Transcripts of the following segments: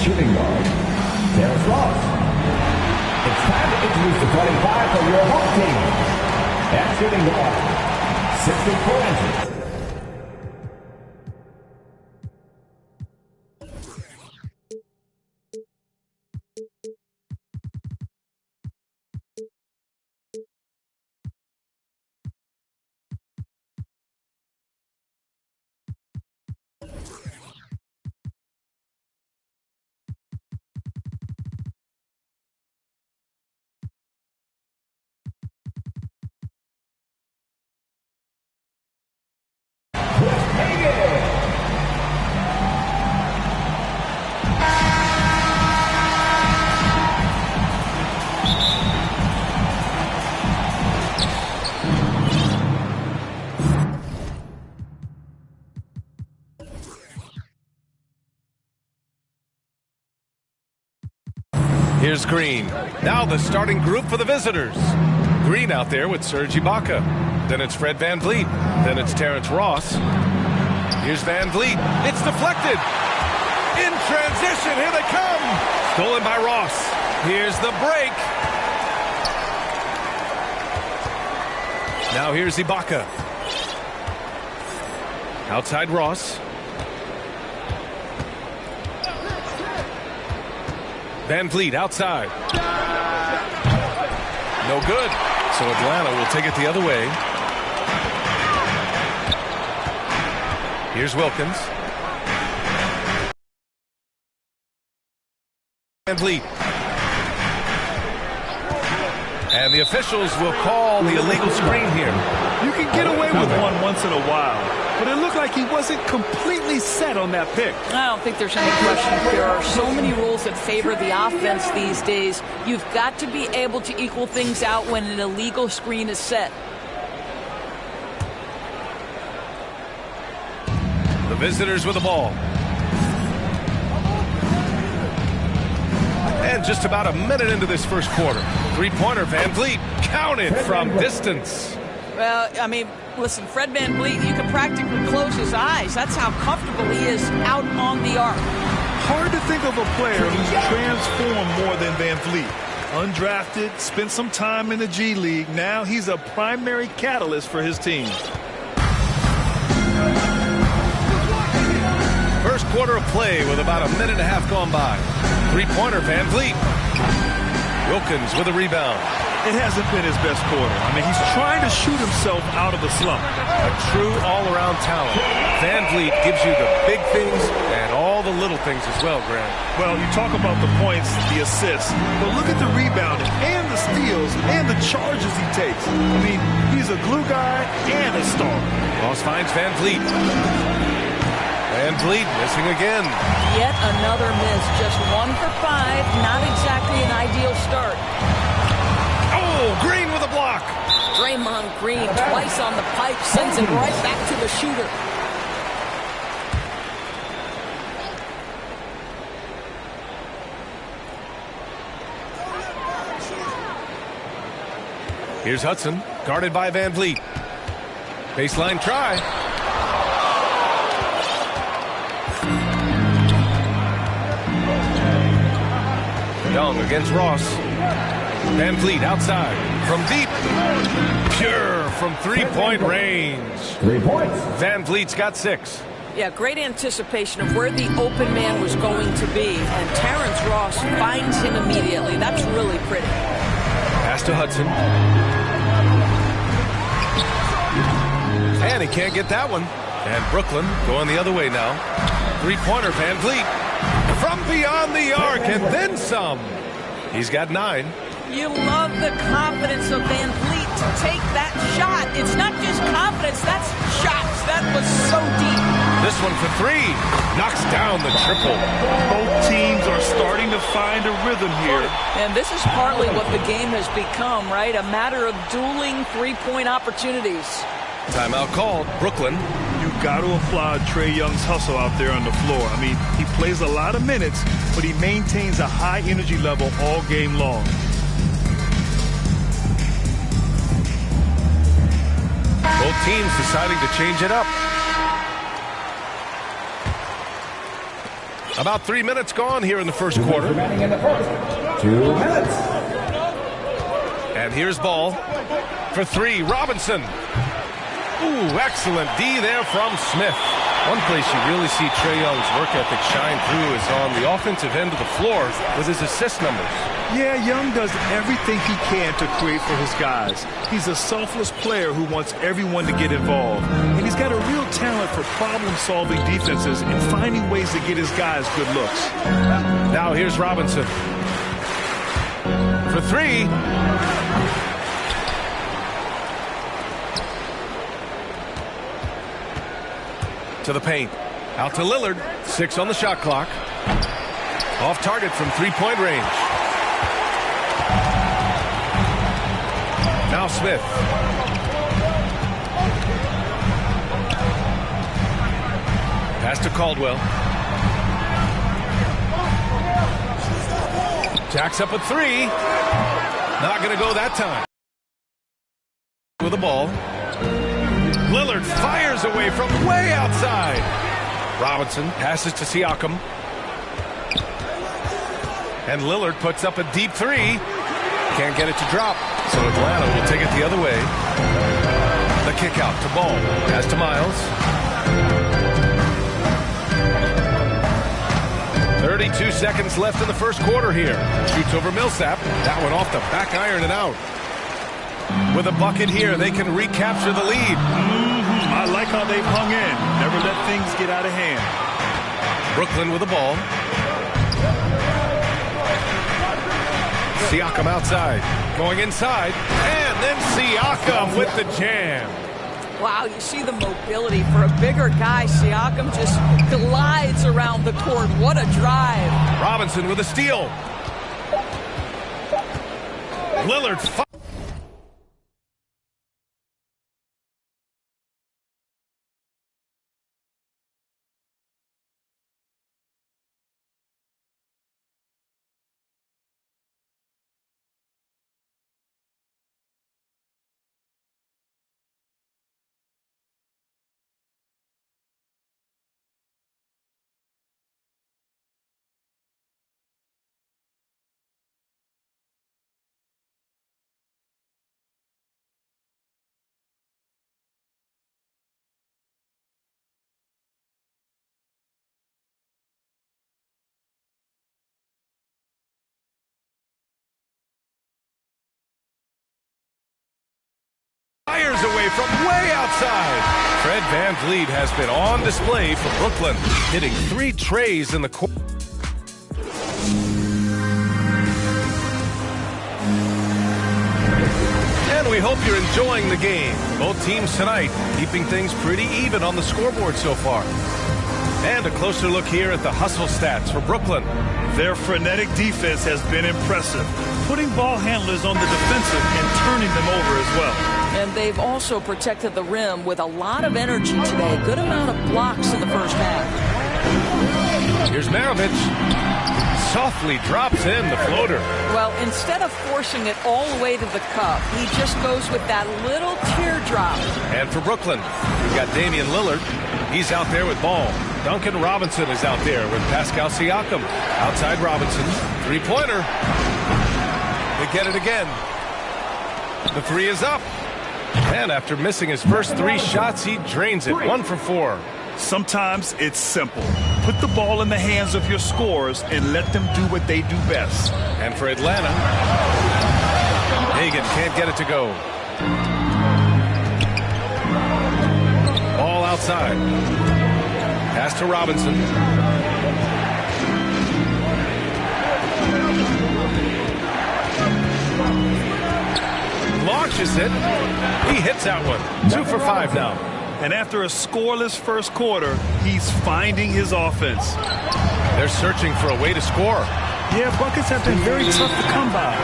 shooting guard, Terrence Ross. It's time to introduce the 25 for your home team. At shooting guard, 64 inches. Here's Green. Now the starting group for the visitors. Green out there with Serge Ibaka. Then it's Fred VanVleet. Then it's Terrence Ross. Here's VanVleet. It's deflected. In transition, here they come. Stolen by Ross. Here's the break. Now here's Ibaka. Outside Ross. VanVleet outside. No good. So Atlanta will take it the other way. Here's Wilkins. VanVleet. And the officials will call the illegal screen here. You can get away with one once in a while, but it looked like he wasn't completely set on that pick. I don't think there's any question. There are so many rules that favor the offense these days. You've got to be able to equal things out when an illegal screen is set. The visitors with the ball. And just about a minute into this first quarter. Three-pointer, VanVleet counted from distance. Well, I mean, listen, Fred VanVleet, you can practically close his eyes. That's how comfortable he is out on the arc. Hard to think of a player who's transformed more than VanVleet. Undrafted, spent some time in the G League. Now he's a primary catalyst for his team. First quarter of play with about a minute and a half gone by. Three-pointer, VanVleet. Wilkins with a rebound. It hasn't been his best quarter. I mean, he's trying to shoot himself out of the slump. A true all-around talent. VanVleet gives you the big things and all the little things as well, Grant. Well, you talk about the points, the assists, but look at the rebounding and the steals and the charges he takes. I mean, he's a glue guy and a star. Ross finds VanVleet. VanVleet missing again. Yet another miss. Just 1 for 5. Not exactly an ideal start. Oh, Green with a block. Draymond Green twice on the pipe. Sends it right back to the shooter. Here's Hudson, guarded by VanVleet. Baseline try. Young against Ross. VanVleet outside. From deep. Pure from three-point range. 3 points. VanVleet's got 6. Yeah, great anticipation of where the open man was going to be. And Terrence Ross finds him immediately. That's really pretty. Pass to Hudson. And he can't get that one. And Brooklyn going the other way now. Three-pointer, VanVleet. From beyond the arc and then some. He's got 9. You love the confidence of VanVleet to take that shot. It's not just confidence, that's shots. That was so deep. This one for 3. Knocks down the triple. Both teams are starting to find a rhythm here. And this is partly what the game has become, right? A matter of dueling three-point opportunities. Timeout called. Brooklyn. You've got to applaud Trae Young's hustle out there on the floor. I mean, he plays a lot of minutes, but he maintains a high energy level all game long. Both teams deciding to change it up. About 3 minutes gone here in the first quarter. Remaining in the first. 2 minutes. And here's ball for three. Robinson. Ooh, excellent D there from Smith. One place you really see Trae Young's work ethic shine through is on the offensive end of the floor with his assist numbers. Yeah, Young does everything he can to create for his guys. He's a selfless player who wants everyone to get involved. And he's got a real talent for problem-solving defenses and finding ways to get his guys good looks. Now here's Robinson. For three. To the paint. Out to Lillard. 6 on the shot clock. Off target from three-point range. Now Smith. Pass to Caldwell. Jacks up a three. Not going to go that time. With the ball. Lillard fires away from way outside. Robinson passes to Siakam. And Lillard puts up a deep three. Can't get it to drop. So Atlanta will take it the other way. The kick out to Ball. Pass to Miles. 32 seconds left in the first quarter here. Shoots over Millsap. That one off the back iron and out. With a bucket here, they can recapture the lead. I like how they've hung in. Never let things get out of hand. Brooklyn with the ball. Siakam outside. Going inside. And then Siakam with the jam. Wow, you see the mobility for a bigger guy. Siakam just glides around the court. What a drive. Robinson with a steal. Lillard. Fires away from way outside. Fred VanVleet has been on display for Brooklyn, hitting 3 trays in the court. And we hope you're enjoying the game. Both teams tonight keeping things pretty even on the scoreboard so far. And a closer look here at the hustle stats for Brooklyn. Their frenetic defense has been impressive, putting ball handlers on the defensive and turning them over as well. And they've also protected the rim with a lot of energy today. A good amount of blocks in the first half. Here's Maravich. Softly drops in the floater. Well, instead of forcing it all the way to the cup, he just goes with that little teardrop. And for Brooklyn, we've got Damian Lillard. He's out there with ball. Duncan Robinson is out there with Pascal Siakam. Outside Robinson. Three-pointer. They get it again. The three is up. And after missing his first 3 shots, he drains it. 1 for 4. Sometimes it's simple. Put the ball in the hands of your scorers and let them do what they do best. And for Atlanta, Hagan can't get it to go. Ball outside. Pass to Robinson. Launches it. He hits that one. 2 for 5 now. And after a scoreless first quarter, he's finding his offense. They're searching for a way to score. Yeah, buckets have been very tough to come by.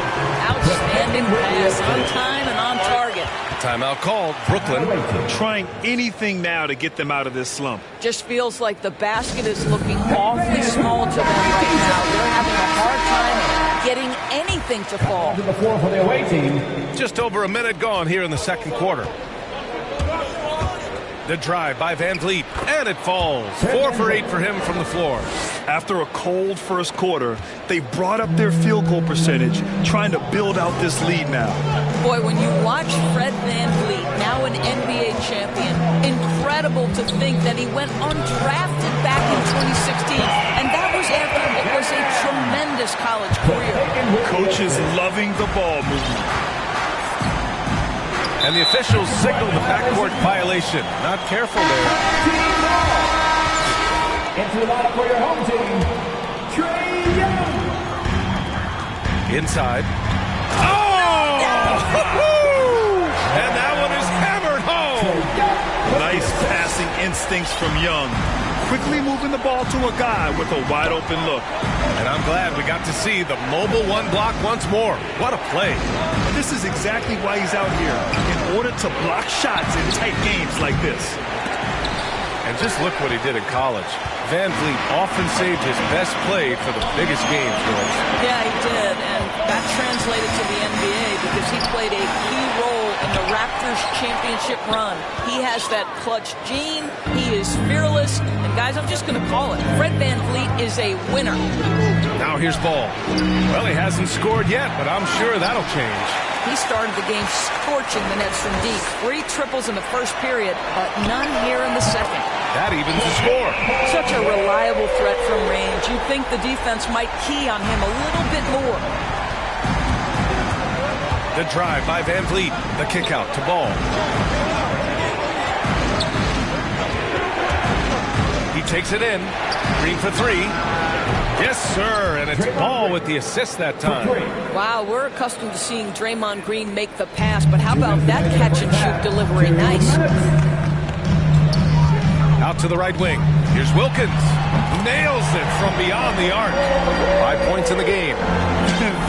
Outstanding pass, on time and on target. Timeout called. Brooklyn trying anything now to get them out of this slump. Just feels like the basket is looking awfully small to them right now. They're having a hard time getting anything to fall. To the floor for the away team. Just over a minute gone here in the second quarter. The drive by Van Vliet, and it falls. 4 for 8 for him from the floor. After a cold first quarter, they brought up their field goal percentage, trying to build out this lead now. Boy, when you watch Fred Van Vliet, now an NBA champion, incredible to think that he went undrafted back in 2016, and that was after what was a tremendous college career. Coaches loving the ball movement. And the officials signal the backcourt violation. Not careful there. Team ball. Into the lineup for your home team, Trae Young. Inside. Oh! And that one is hammered home. Nice passing instincts from Young. Quickly moving the ball to a guy with a wide open look. And I'm glad we got to see the mobile one block once more. What a play. And this is exactly why he's out here, in order to block shots in tight games like this. And just look what he did in college. Van Vliet often saved his best play for the biggest games, Rose. Yeah, he did, and that translated to the NBA because he played a key role in the Raptors championship run. He has that clutch gene, he is fearless, and guys, I'm just going to call it. Fred Van Vliet is a winner. Now here's Ball. Well, he hasn't scored yet, but I'm sure that'll change. He started the game scorching the Nets from deep. 3 triples in the first period, but none here in the second. That evens the score. Such a reliable threat from range. You'd think the defense might key on him a little bit more. The drive by Van Vliet. The kick out to Ball. He takes it in. Green for 3. Yes, sir, and it's Ball with the assist that time. Wow, we're accustomed to seeing Draymond Green make the pass, but how about that catch-and-shoot delivery? Nice. Out to the right wing. Here's Wilkins. Nails it from beyond the arc. 5 points in the game.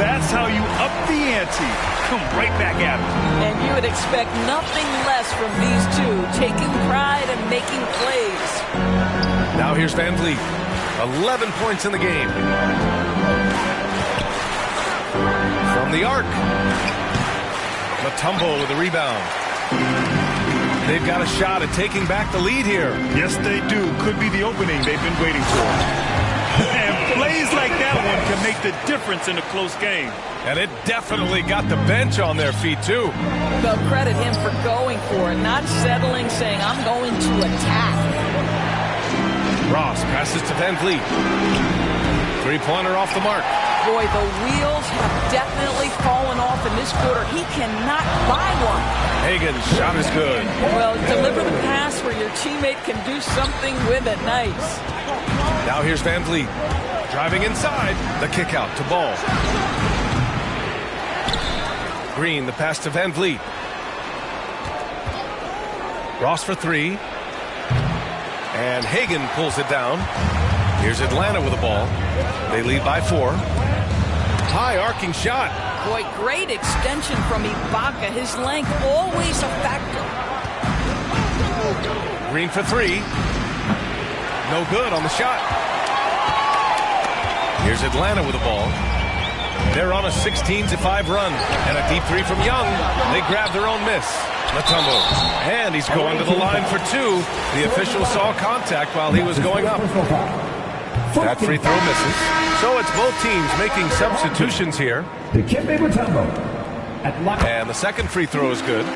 That's how you up the ante. Come right back at him. And you would expect nothing less from these two, taking pride and making plays. Now here's Van Vliet. 11 points in the game. From the arc. Mutombo with the rebound. They've got a shot at taking back the lead here. Yes, they do. Could be the opening they've been waiting for. And plays like that one can make the difference in a close game. And it definitely got the bench on their feet, too. Well, credit him for going for it, not settling, saying, I'm going to attack. Ross passes to Van Vliet. 3-pointer off the mark. Boy, the wheels have definitely fallen off in this quarter. He cannot buy one. Hagan's shot is good. Well, deliver the pass where your teammate can do something with it. Nice. Now here's Van Vliet. Driving inside. The kick out to Ball. Green, the pass to Van Vliet. Ross for 3. And Hagan pulls it down. Here's Atlanta with the ball. They lead by 4. High arcing shot. Boy, great extension from Ibaka. His length always a factor. Green for 3. No good on the shot. Here's Atlanta with the ball. They're on a 16-5 run. And a deep 3 from Young. They grab their own miss. Mutombo. And he's going to the line for 2. The official saw contact while he was going up. That free throw misses. So it's both teams making substitutions here. And the second free throw is good.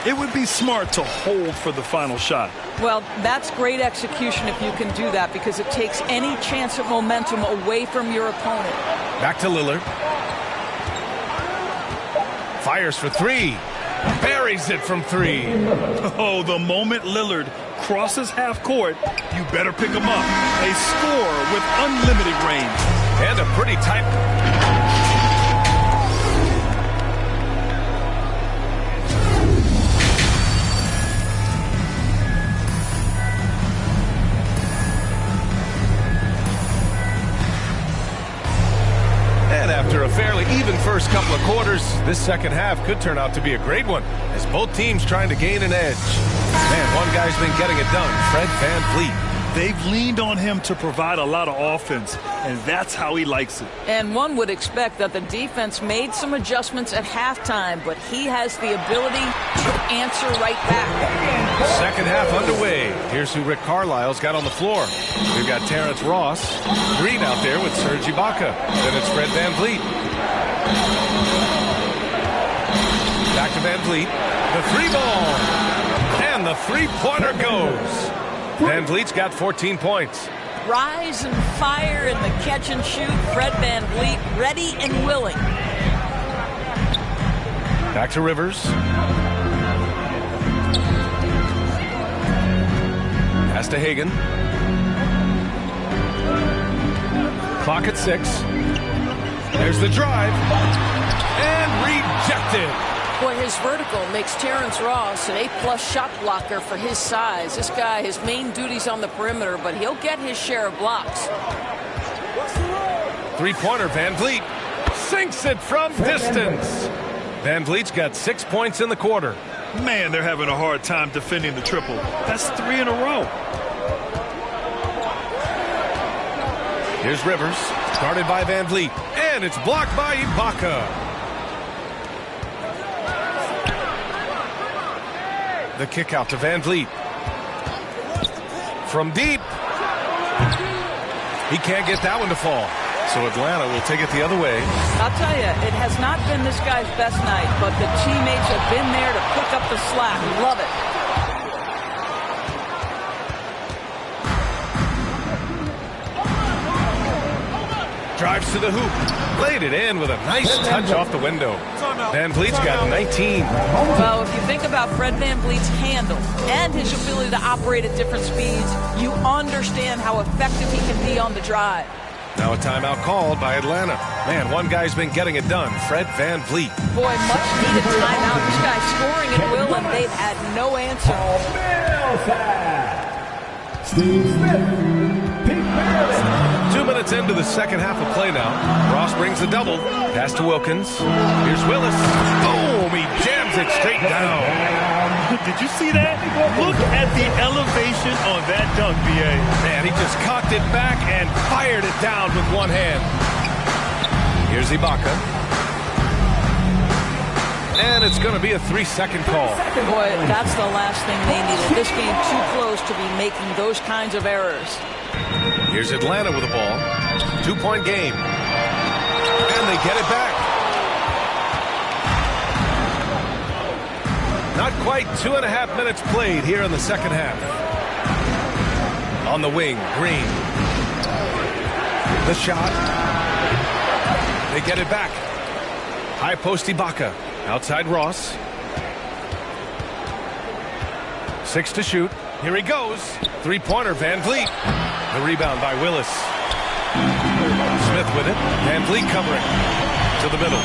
It would be smart to hold for the final shot. Well, that's great execution if you can do that, because it takes any chance of momentum away from your opponent. Back to Lillard. Fires for 3. Buries it from 3. Oh, the moment Lillard crosses half court, you better pick him up. A score with unlimited range. And a pretty tight... After a fairly even first couple of quarters, this second half could turn out to be a great one, as both teams trying to gain an edge. Man, one guy's been getting it done, Fred Van Vliet. They've leaned on him to provide a lot of offense, and that's how he likes it. And one would expect that the defense made some adjustments at halftime, but he has the ability to answer right back. Second half underway. Here's who Rick Carlisle's got on the floor. We've got Terrence Ross. Green out there with Serge Ibaka. Then it's Fred VanVleet. Back to VanVleet. The three ball. And the three-pointer goes. VanVleet's got 14 points. Rise and fire in the catch and shoot. Fred VanVleet ready and willing. Back to Rivers. Pass to Hagan. Clock at 6. There's the drive. And rejected. Boy, his vertical makes Terrence Ross an A+ shot blocker for his size. This guy, his main duty's on the perimeter, but he'll get his share of blocks. Three-pointer, VanVleet sinks it from distance. VanVleet's got 6 points in the quarter. Man, they're having a hard time defending the triple. That's 3 in a row. Here's Rivers, guarded by VanVleet, and it's blocked by Ibaka. The kick out to VanVleet. From deep. He can't get that one to fall. So Atlanta will take it the other way. I'll tell you, it has not been this guy's best night, but the teammates have been there to pick up the slack. Love it. Drives to the hoop. Laid it in with a nice touch off the window. VanVleet's got 19. Well, if you think about Fred VanVleet's handle and his ability to operate at different speeds, you understand how effective he can be on the drive. Now a timeout called by Atlanta. Man, one guy's been getting it done. Fred VanVleet. Boy, much needed timeout. This guy's scoring at will, and they've had no answer. Steve Smith. Pete Maryland. 2 minutes into the second half of play now. Ross brings the double. Pass to Wilkins. Here's Willis. Boom! He jams it straight down. Did you see that? Look at the elevation on that dunk, B.A. Man, he just cocked it back and fired it down with one hand. Here's Ibaka. And it's going to be a 3-second call. Boy, that's the last thing they needed. This game too close to be making those kinds of errors. Here's Atlanta with the ball. 2-point game. And they get it back. Not quite 2.5 minutes played here in the second half. On the wing, Green. The shot. They get it back. High post Ibaka. Outside Ross. 6 to shoot. Here he goes. Three-pointer, VanVleet. The rebound by Willis. Smith with it. VanVleet covering. To the middle.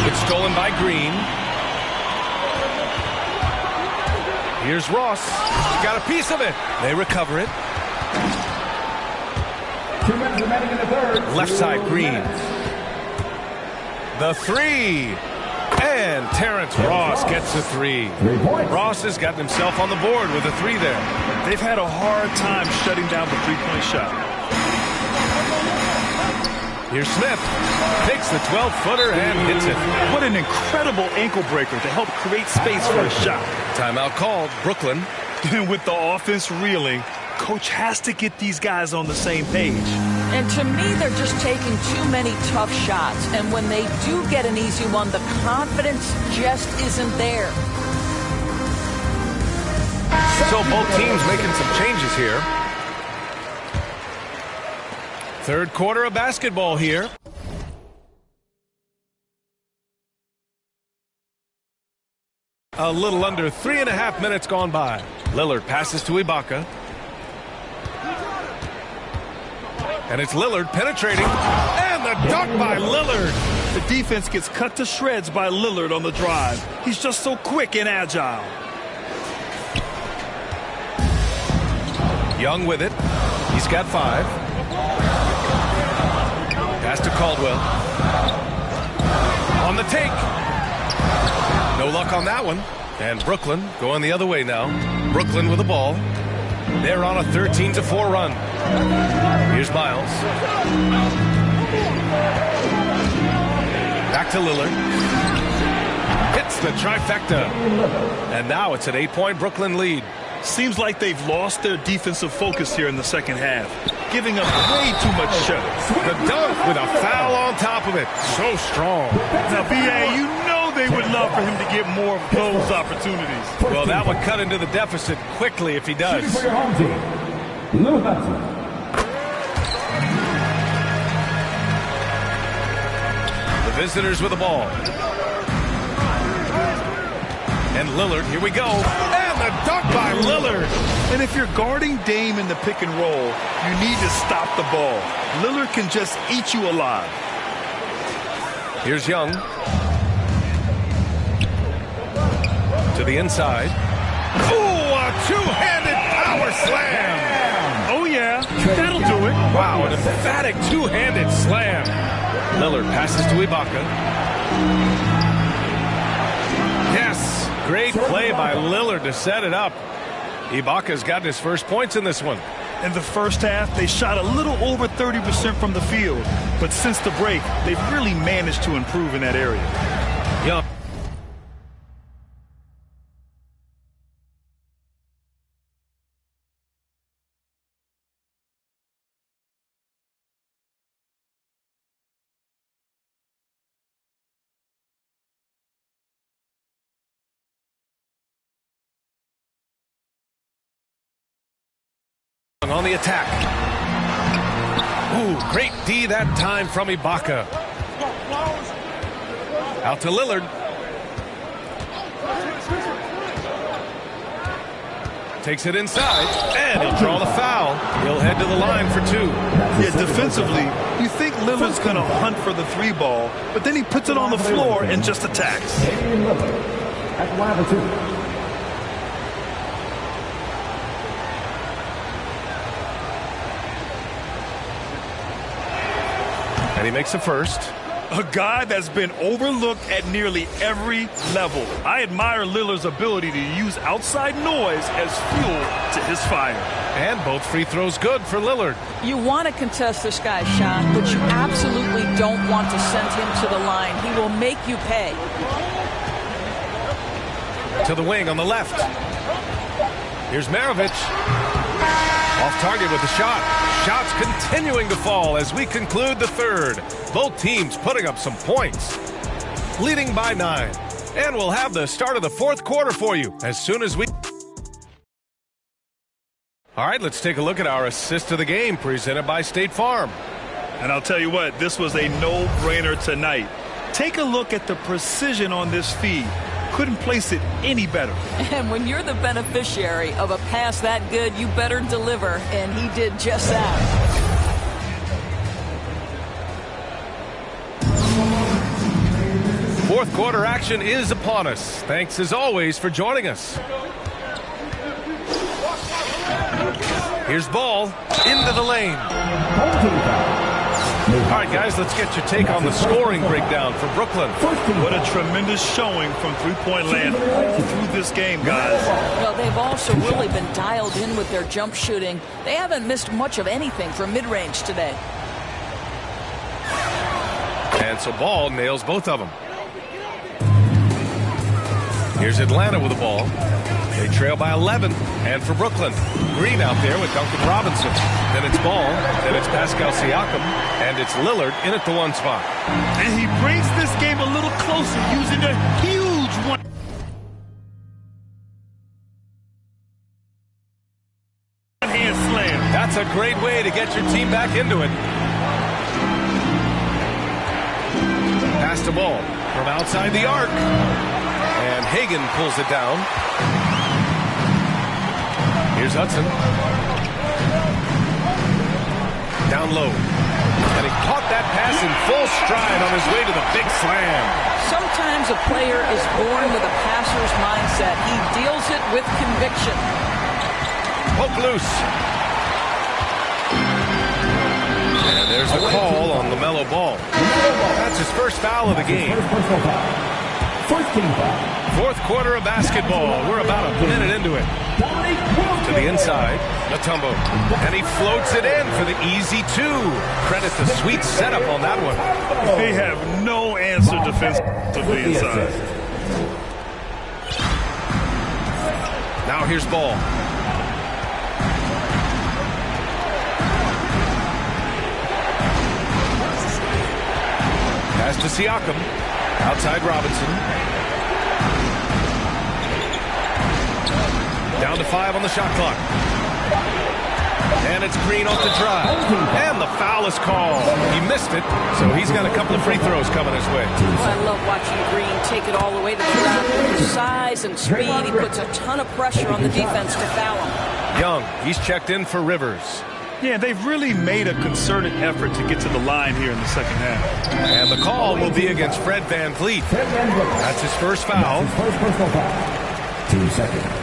It's stolen by Green. Here's Ross. He's got a piece of it. They recover it. 2 minutes remaining in the third. Left side, Green. The three. And Terrence Ross gets a 3. 3 points. Ross has gotten himself on the board with a 3 there. They've had a hard time shutting down the three-point shot. Here's Smith. Takes the 12-footer and hits it. What an incredible ankle breaker to help create space for a shot. Timeout called. Brooklyn. And with the offense reeling, coach has to get these guys on the same page. And to me, they're just taking too many tough shots. And when they do get an easy one, the confidence just isn't there. So both teams making some changes here. Third quarter of basketball here. A little under 3.5 minutes gone by. Lillard passes to Ibaka. And it's Lillard penetrating. And the dunk by Lillard. The defense gets cut to shreds by Lillard on the drive. He's just so quick and agile. Young with it. He's got 5. Pass to Caldwell. On the take. No luck on that one. And Brooklyn going the other way now. Brooklyn with the ball. They're on a 13-4 run. Here's Miles. Back to Lillard. Hits the trifecta. And now it's an 8-point Brooklyn lead. Seems like they've lost their defensive focus here in the second half, giving up way too much shuttle. The dunk with a foul on top of it. So strong. Now, B.A., you know they would love for him to get more of those opportunities. Well, that would cut into the deficit quickly if he does. Shooting for your home team, Lou Hudson. The visitors with the ball. And Lillard, here we go. And the dunk by Lillard. And if you're guarding Dame in the pick and roll, you need to stop the ball. Lillard can just eat you alive. Here's Young. To the inside. Oh, a two-handed power slam. Oh, yeah. That'll do it. Wow, an emphatic two-handed slam. Lillard passes to Ibaka. Yes. Great play by Lillard to set it up. Ibaka's gotten his first points in this one. In the first half, they shot a little over 30% from the field. But since the break, they've really managed to improve in that area. Young. On the attack. Ooh, great D that time from Ibaka. Out to Lillard. Takes it inside, and he'll draw the foul. He'll head to the line for two. Yeah, defensively, you think Lillard's going to hunt for the three ball, but then he puts it on the floor and just attacks. At the line for two. And he makes a first. A guy that's been overlooked at nearly every level. I admire Lillard's ability to use outside noise as fuel to his fire. And both free throws good for Lillard. You want to contest this guy's shot, but you absolutely don't want to send him to the line. He will make you pay. To the wing on the left. Here's Maravich. Off target with the shot. Shots continuing to fall as we conclude the third. Both teams putting up some points. Leading by 9. And we'll have the start of the fourth quarter for you as soon as we... All right, let's take a look at our assist of the game presented by State Farm. And I'll tell you what, this was a no-brainer tonight. Take a look at the precision on this feed. Couldn't place it any better. And when you're the beneficiary of a pass that good, you better deliver, and he did just that. Fourth quarter action is upon us. Thanks as always for joining us. Here's Ball into the lane. All right, guys, let's get your take on the scoring breakdown for Brooklyn. What a tremendous showing from three-point land all through this game, guys. Well, they've also really been dialed in with their jump shooting. They haven't missed much of anything from mid-range today. And so Ball nails both of them. Here's Atlanta with the ball. They trail by 11. And for Brooklyn, Green out there with Duncan Robinson. Then it's Ball. Then it's Pascal Siakam. And it's Lillard in at the one spot. And he brings this game a little closer using a huge one. Hand slam. That's a great way to get your team back into it. Pass the ball from outside the arc. And Hagan pulls it down. Here's Hudson. Down low. And he caught that pass in full stride on his way to the big slam. Sometimes a player is born with a passer's mindset. He deals it with conviction. Poke loose. And there's the call on LaMelo Ball. That's his first foul of the game. First team foul. Fourth quarter of basketball. We're about a minute into it. To the inside, Mutombo. And he floats it in for the easy two. Credit the sweet setup on that one. They have no answer defensively inside. Now here's ball. Pass to Siakam. Outside Robinson. Down to 5 on the shot clock. And it's Green off the drive. And the foul is called. He missed it, so he's got a couple of free throws coming his way. Well, I love watching Green take it all the way to the ground. With his size and speed, he puts a ton of pressure on the defense to foul him. Young, he's checked in for Rivers. Yeah, they've really made a concerted effort to get to the line here in the second half. And the call will be against Fred VanVleet. That's his first foul. His first personal foul. 2 seconds.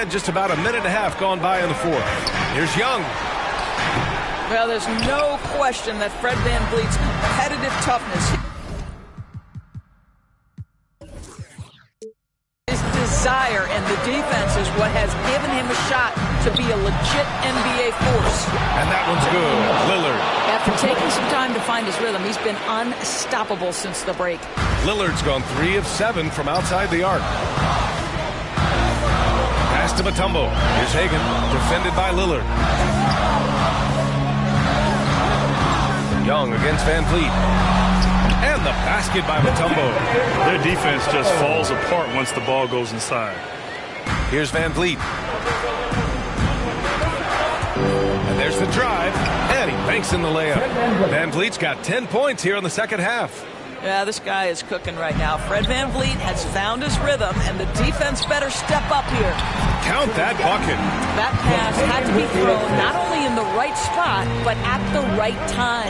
And just about a minute and a half gone by in the fourth. Here's Young. Well, there's no question that Fred VanVleet's competitive toughness, his desire, and the defense is what has given him a shot to be a legit NBA force. And that one's good. Lillard. After taking some time to find his rhythm, he's been unstoppable since the break. Lillard's gone 3 of 7 from outside the arc. Pass to Mutombo. Here's Hagan, defended by Lillard. Young against VanVleet. And the basket by Mutombo. Their defense just falls apart once the ball goes inside. Here's VanVleet. And there's the drive. And he banks in the layup. VanVleet's got 10 points here in the second half. Yeah, this guy is cooking right now. Fred VanVleet has found his rhythm, and the defense better step up here. Count that bucket. That pass had to be thrown not only in the right spot, but at the right time.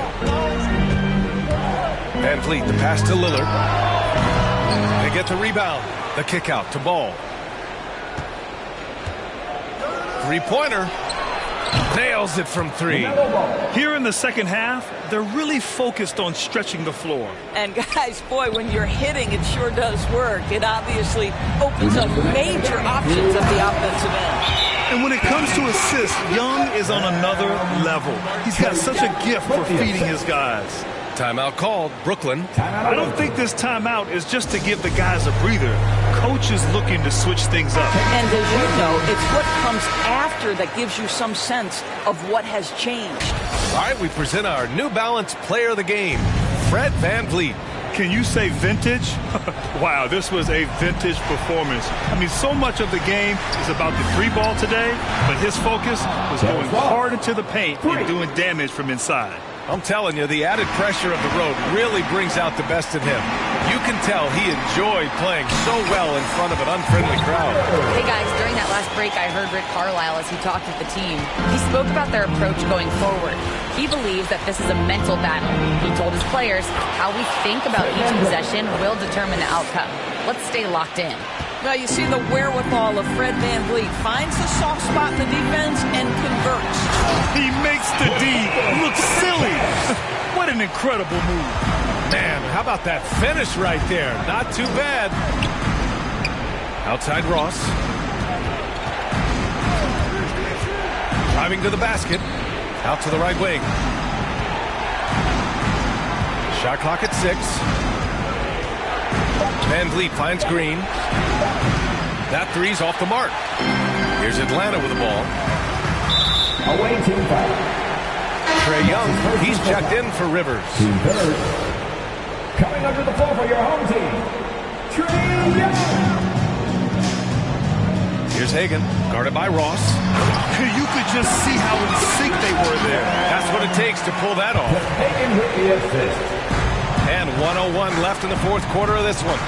VanVleet, the pass to Lillard. They get the rebound. The kick out to Ball. Three-pointer. Nails it from 3. Here in the second half, they're really focused on stretching the floor. And guys, boy, when you're hitting, it sure does work. It obviously opens up major options at the offensive end. And when it comes to assists, Young is on another level. He's got such a gift for feeding his guys. Timeout called. Brooklyn. I don't think this timeout is just to give the guys a breather. Coach is looking to switch things up. And as you know, it's what comes after that gives you some sense of what has changed. All right, we present our New Balance player of the game, Fred VanVleet. Can you say vintage? Wow, this was a vintage performance. I mean, so much of the game is about the 3-ball today, but his focus was going hard into the paint and doing damage from inside. I'm telling you, the added pressure of the road really brings out the best in him. You can tell he enjoyed playing so well in front of an unfriendly crowd. Hey guys, during that last break, I heard Rick Carlisle as he talked with the team. He spoke about their approach going forward. He believes that this is a mental battle. He told his players how we think about each possession will determine the outcome. Let's stay locked in. Well, you see the wherewithal of Fred VanVleet. Finds the soft spot in the defense and converts. He makes the D look silly. What an incredible move. Man, how about that finish right there? Not too bad. Outside Ross. Driving to the basket. Out to the right wing. Shot clock at 6. Van Vliet finds Green. That three's off the mark. Here's Atlanta with the ball. Away team foul. Trae Young, he's checked in for Rivers. Coming under the floor for your home team, Trae Young. Here's Hagan, guarded by Ross. You could just see how in sync they were there. That's what it takes to pull that off. Hagan with the assist. And 1:01 left in the fourth quarter of this one.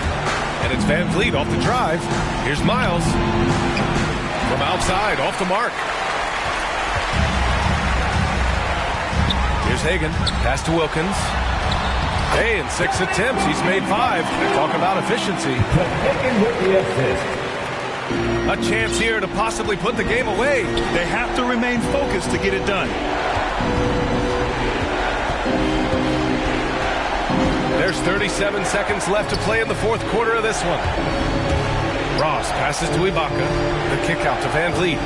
And it's Van Vliet off the drive. Here's Miles. From outside, off the mark. Here's Hagan. Pass to Wilkins. Hey, in 6 attempts, he's made 5. Talk about efficiency. Hagan with the assist. A chance here to possibly put the game away. They have to remain focused to get it done. There's 37 seconds left to play in the fourth quarter of this one. Ross passes to Ibaka. The kick out to Van Vliet.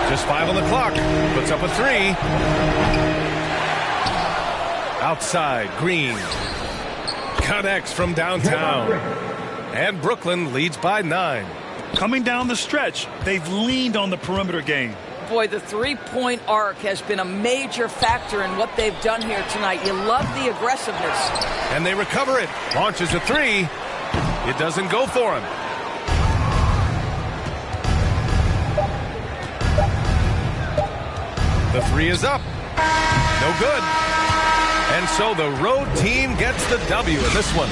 Just 5 on the clock. Puts up a 3. Outside, Green. Connects from downtown. And Brooklyn leads by 9. Coming down the stretch, they've leaned on the perimeter game. Boy, the three-point arc has been a major factor in what they've done here tonight. You love the aggressiveness. And they recover it. Launches a 3. It doesn't go for him. The 3 is up. No good. And so the road team gets the W in this one.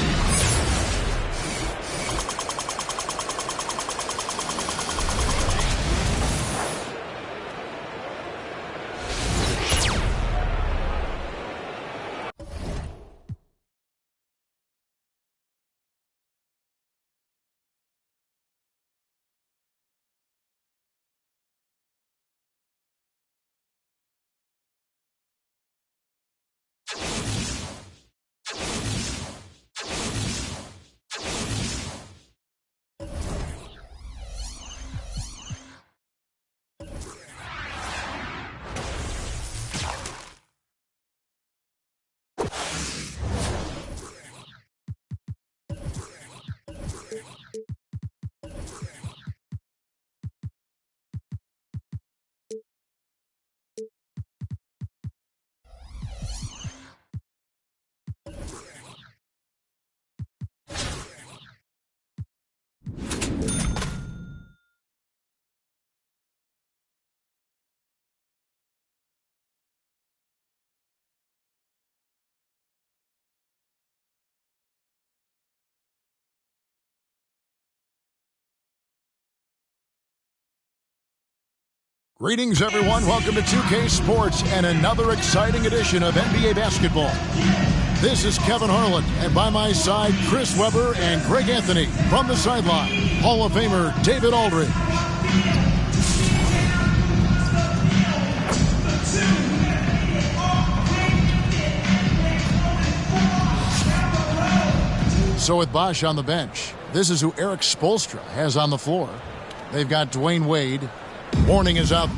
Greetings, everyone. Welcome to 2K Sports and another exciting edition of NBA basketball. This is Kevin Harlan, and by my side, Chris Webber and Greg Anthony. From the sideline, Hall of Famer David Aldridge. So with Bosch on the bench, this is who Eric Spoelstra has on the floor. They've got Dwayne Wade. Warning is up.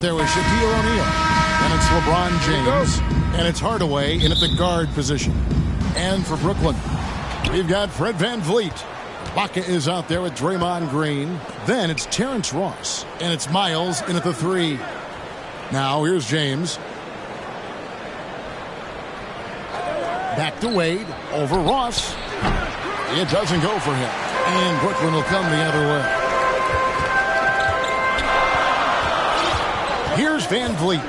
There was Shaquille O'Neal, and it's LeBron James, and it's Hardaway in at the guard position. And for Brooklyn, we've got Fred Van Vliet. Ibaka is out there with Draymond Green. Then it's Terrence Ross, and it's Miles in at the 3. Now here's James. Back to Wade, over Ross. It doesn't go for him, and Brooklyn will come the other way. Here's Van Vliet.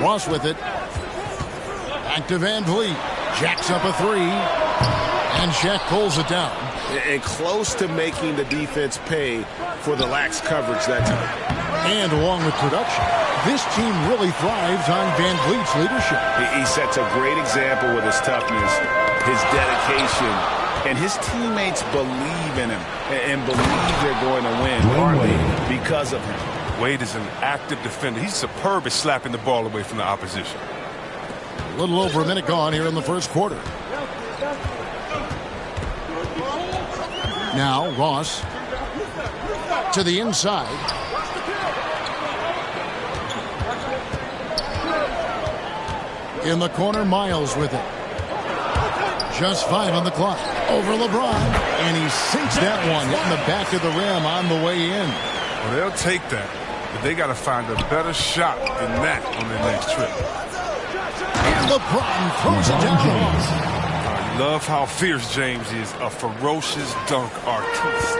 Ross with it. Back to Van Vliet. Jacks up a three. And Shaq pulls it down. And close to making the defense pay for the lax coverage that time. And along with production, this team really thrives on Van Vliet's leadership. He sets a great example with his toughness, his dedication, and his teammates believe in him and believe they're going to win partly because of him. Wade is an active defender. He's superb at slapping the ball away from the opposition. A little over a minute gone here in the first quarter. Now Ross to the inside. In the corner, Miles with it. Just 5 on the clock. Over LeBron. And he sinks that one, hitting the back of the rim on the way in. Well, they'll take that, but they got to find a better shot than that on their next trip. And LeBron throws it down. I love how fierce James is, a ferocious dunk artiste.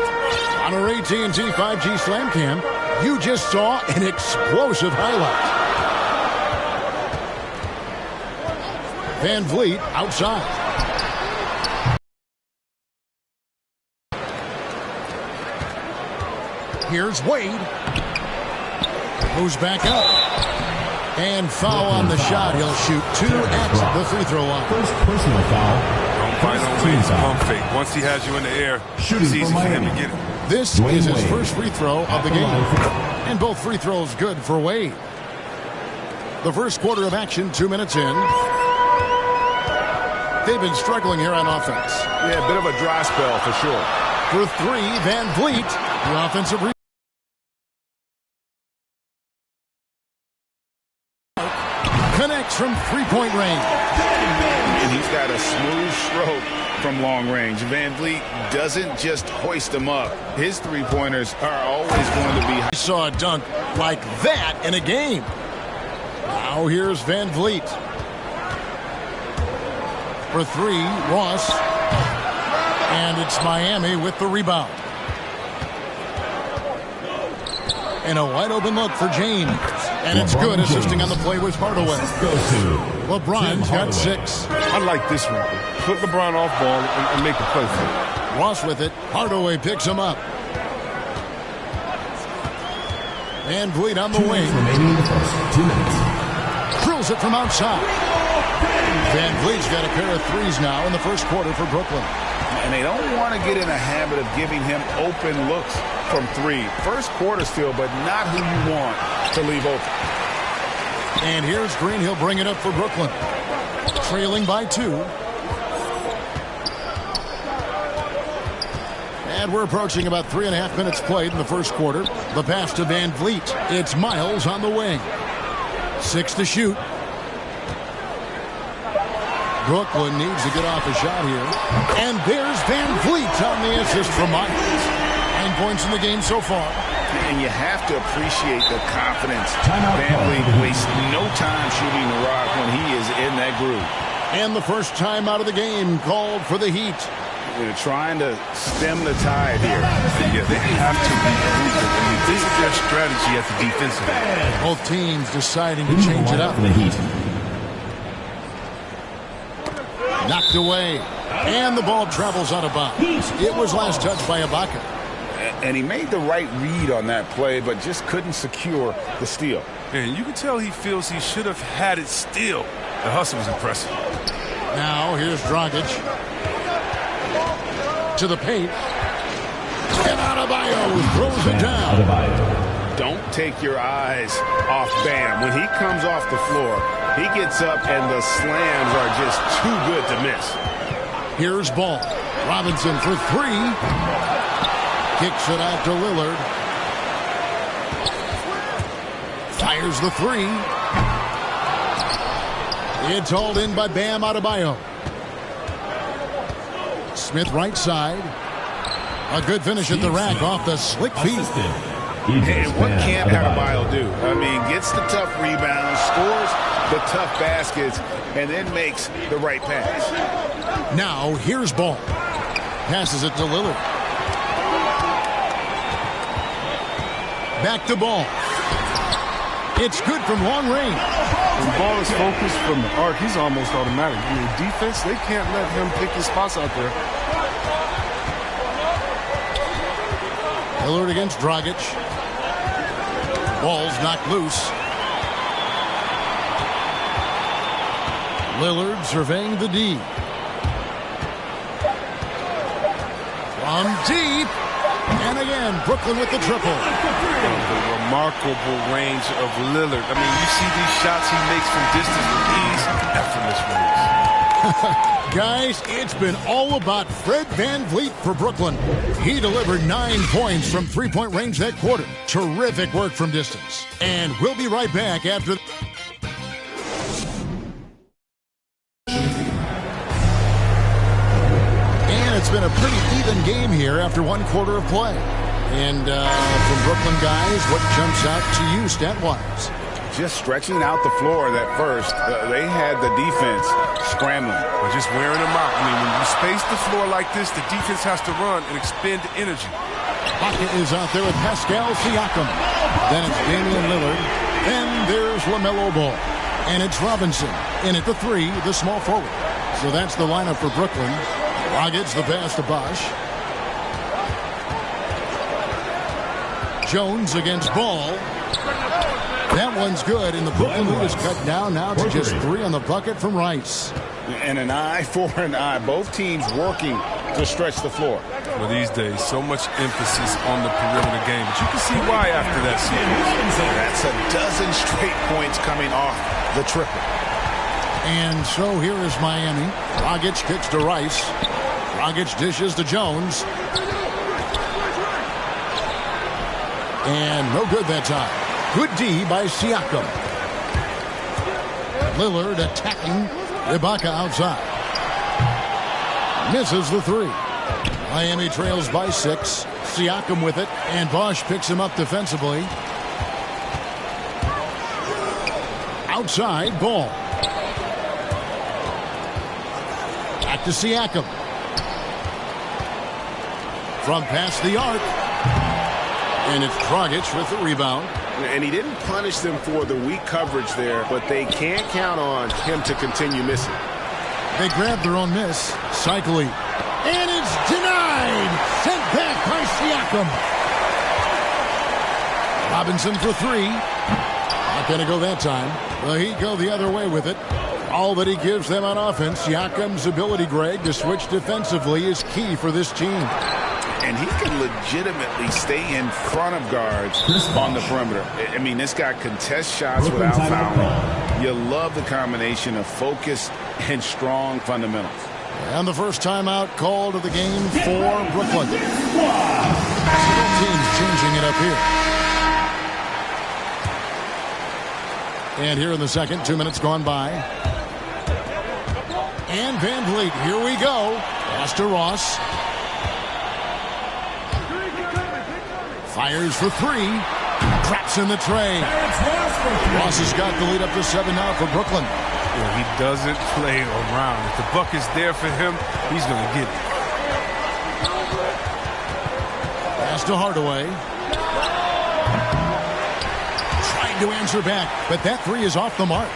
On our AT&T 5G Slam Cam, you just saw an explosive highlight. Van Vliet outside. Here's Wade. Moves back up. And foul on the shot. He'll shoot 2 at the free throw line. First personal foul. Don't fight on Wade's pump fake. Once he has you in the air, it's easy for him to get it. This is his first free throw of the game. And both free throws good for Wade. The first quarter of action, 2 minutes in. They've been struggling here on offense. Yeah, a bit of a dry spell for sure. For 3, Van Vliet, the offensive rebound. Connects from three-point range. And he's got a smooth stroke from long range. Van Vliet doesn't just hoist them up. His three-pointers are always going to be high. I saw a dunk like that in a game. Now here's Van Vliet. For 3, Ross. And it's Miami with the rebound. And a wide open look for James. And it's good. Assisting on the play was Hardaway. LeBron's got 6. I like this one. Put LeBron off ball and make the play for him. Ross with it. Hardaway picks him up. Van Vliet on the wing. Remaining in the first 2 minutes. Drills it from outside. Van Vliet's got a pair of threes now in the first quarter for Brooklyn. And they don't want to get in a habit of giving him open looks from 3. First quarter still, but not who you want to leave open. And here's Green. He'll bring it up for Brooklyn. Trailing by 2. And we're approaching about 3.5 minutes played in the first quarter. The pass to Van Vliet. It's Miles on the wing. 6 to shoot. Brooklyn needs to get off a shot here. And there's Van Vliet on the assist from Miles. 9 points in the game so far. And you have to appreciate the confidence. Van Vliet wastes no time shooting the rock when he is in that groove. And the first time out of the game called for the Heat. They're trying to stem the tide here. Yeah, they have to be ruthless. I mean, this is their strategy at the defensive end. Both teams deciding to change it up. The Heat. Knocked away. And the ball travels out of bounds. It was last touched by Ibaka. And he made the right read on that play, but just couldn't secure the steal. And you can tell he feels he should have had it still. The hustle was impressive. Now here's Dragic. To the paint. And Adebayo throws it down. Don't take your eyes off Bam. When he comes off the floor, he gets up and the slams are just too good to miss. Here's Ball. Robinson for 3. Kicks it out to Lillard. Fires the 3. It's hauled in by Bam Adebayo. Smith right side. A good finish at the rack off the slick feet. And what can't Adebayo do? I mean, gets the tough rebounds, scores the tough baskets, and then makes the right pass. Now here's Ball. Passes it to Lillard. Back to Ball. It's good from long range. When the ball is focused from the arc, he's almost automatic. I mean, defense, they can't let him pick his spots out there. Lillard against Dragic. Ball's knocked loose. Lillard surveying the D. From deep. And again, Brooklyn with the triple. The remarkable range of Lillard. I mean, you see these shots he makes from distance with ease. Effortless release. Guys, it's been all about Fred VanVleet for Brooklyn. He delivered 9 points from three-point range that quarter. Terrific work from distance. And we'll be right back after... It's been a pretty even game here after one quarter of play. And from Brooklyn guys, what jumps out to you stat-wise? Just stretching out the floor that first. They had the defense scrambling. Or just wearing them out. I mean, when you space the floor like this, the defense has to run and expend energy. Pocket is out there with Pascal Siakam. Then it's Damian Lillard. Then there's LaMelo Ball. And it's Robinson in at the 3, the small forward. So that's the lineup for Brooklyn. Dragic the pass to Bosh. Jones against Ball. That one's good, and the Brooklyn lead is cut down now to just 3 on the bucket from Rice. And an eye for an eye. Both teams working to stretch the floor. Well, these days, so much emphasis on the perimeter game, but you can see why after that sequence. That's a dozen straight points coming off the triple. And so here is Miami. Dragic kicks to Rice. Dragic dishes to Jones. And no good that time. Good D by Siakam. Lillard attacking. Ibaka outside. Misses the 3. Miami trails by 6. Siakam with it. And Bosh picks him up defensively. Outside, Ball. Back to Siakam. From past the arc. And it's Dragic with the rebound. And he didn't punish them for the weak coverage there, but they can't count on him to continue missing. They grab their own miss. Cycling. And it's denied. Sent back by Siakam. Robinson for 3. Not going to go that time. Well, he'd go the other way with it. All that he gives them on offense, Siakam's ability, Greg, to switch defensively is key for this team. And he can legitimately stay in front of guards on the perimeter. I mean, this guy contests shots without fouling. You love the combination of focus and strong fundamentals. And the first timeout called of the game for Brooklyn. Teams changing it up here. And here in the second, 2 minutes gone by. And VanVleet, here we go. Pass to Ross. Fires for 3. Traps in the tray. Ross has got the lead up to 7 now for Brooklyn. Yeah, he doesn't play around. If the bucket's there for him, he's going to get it. Pass to Hardaway. Trying to answer back, but that 3 is off the mark.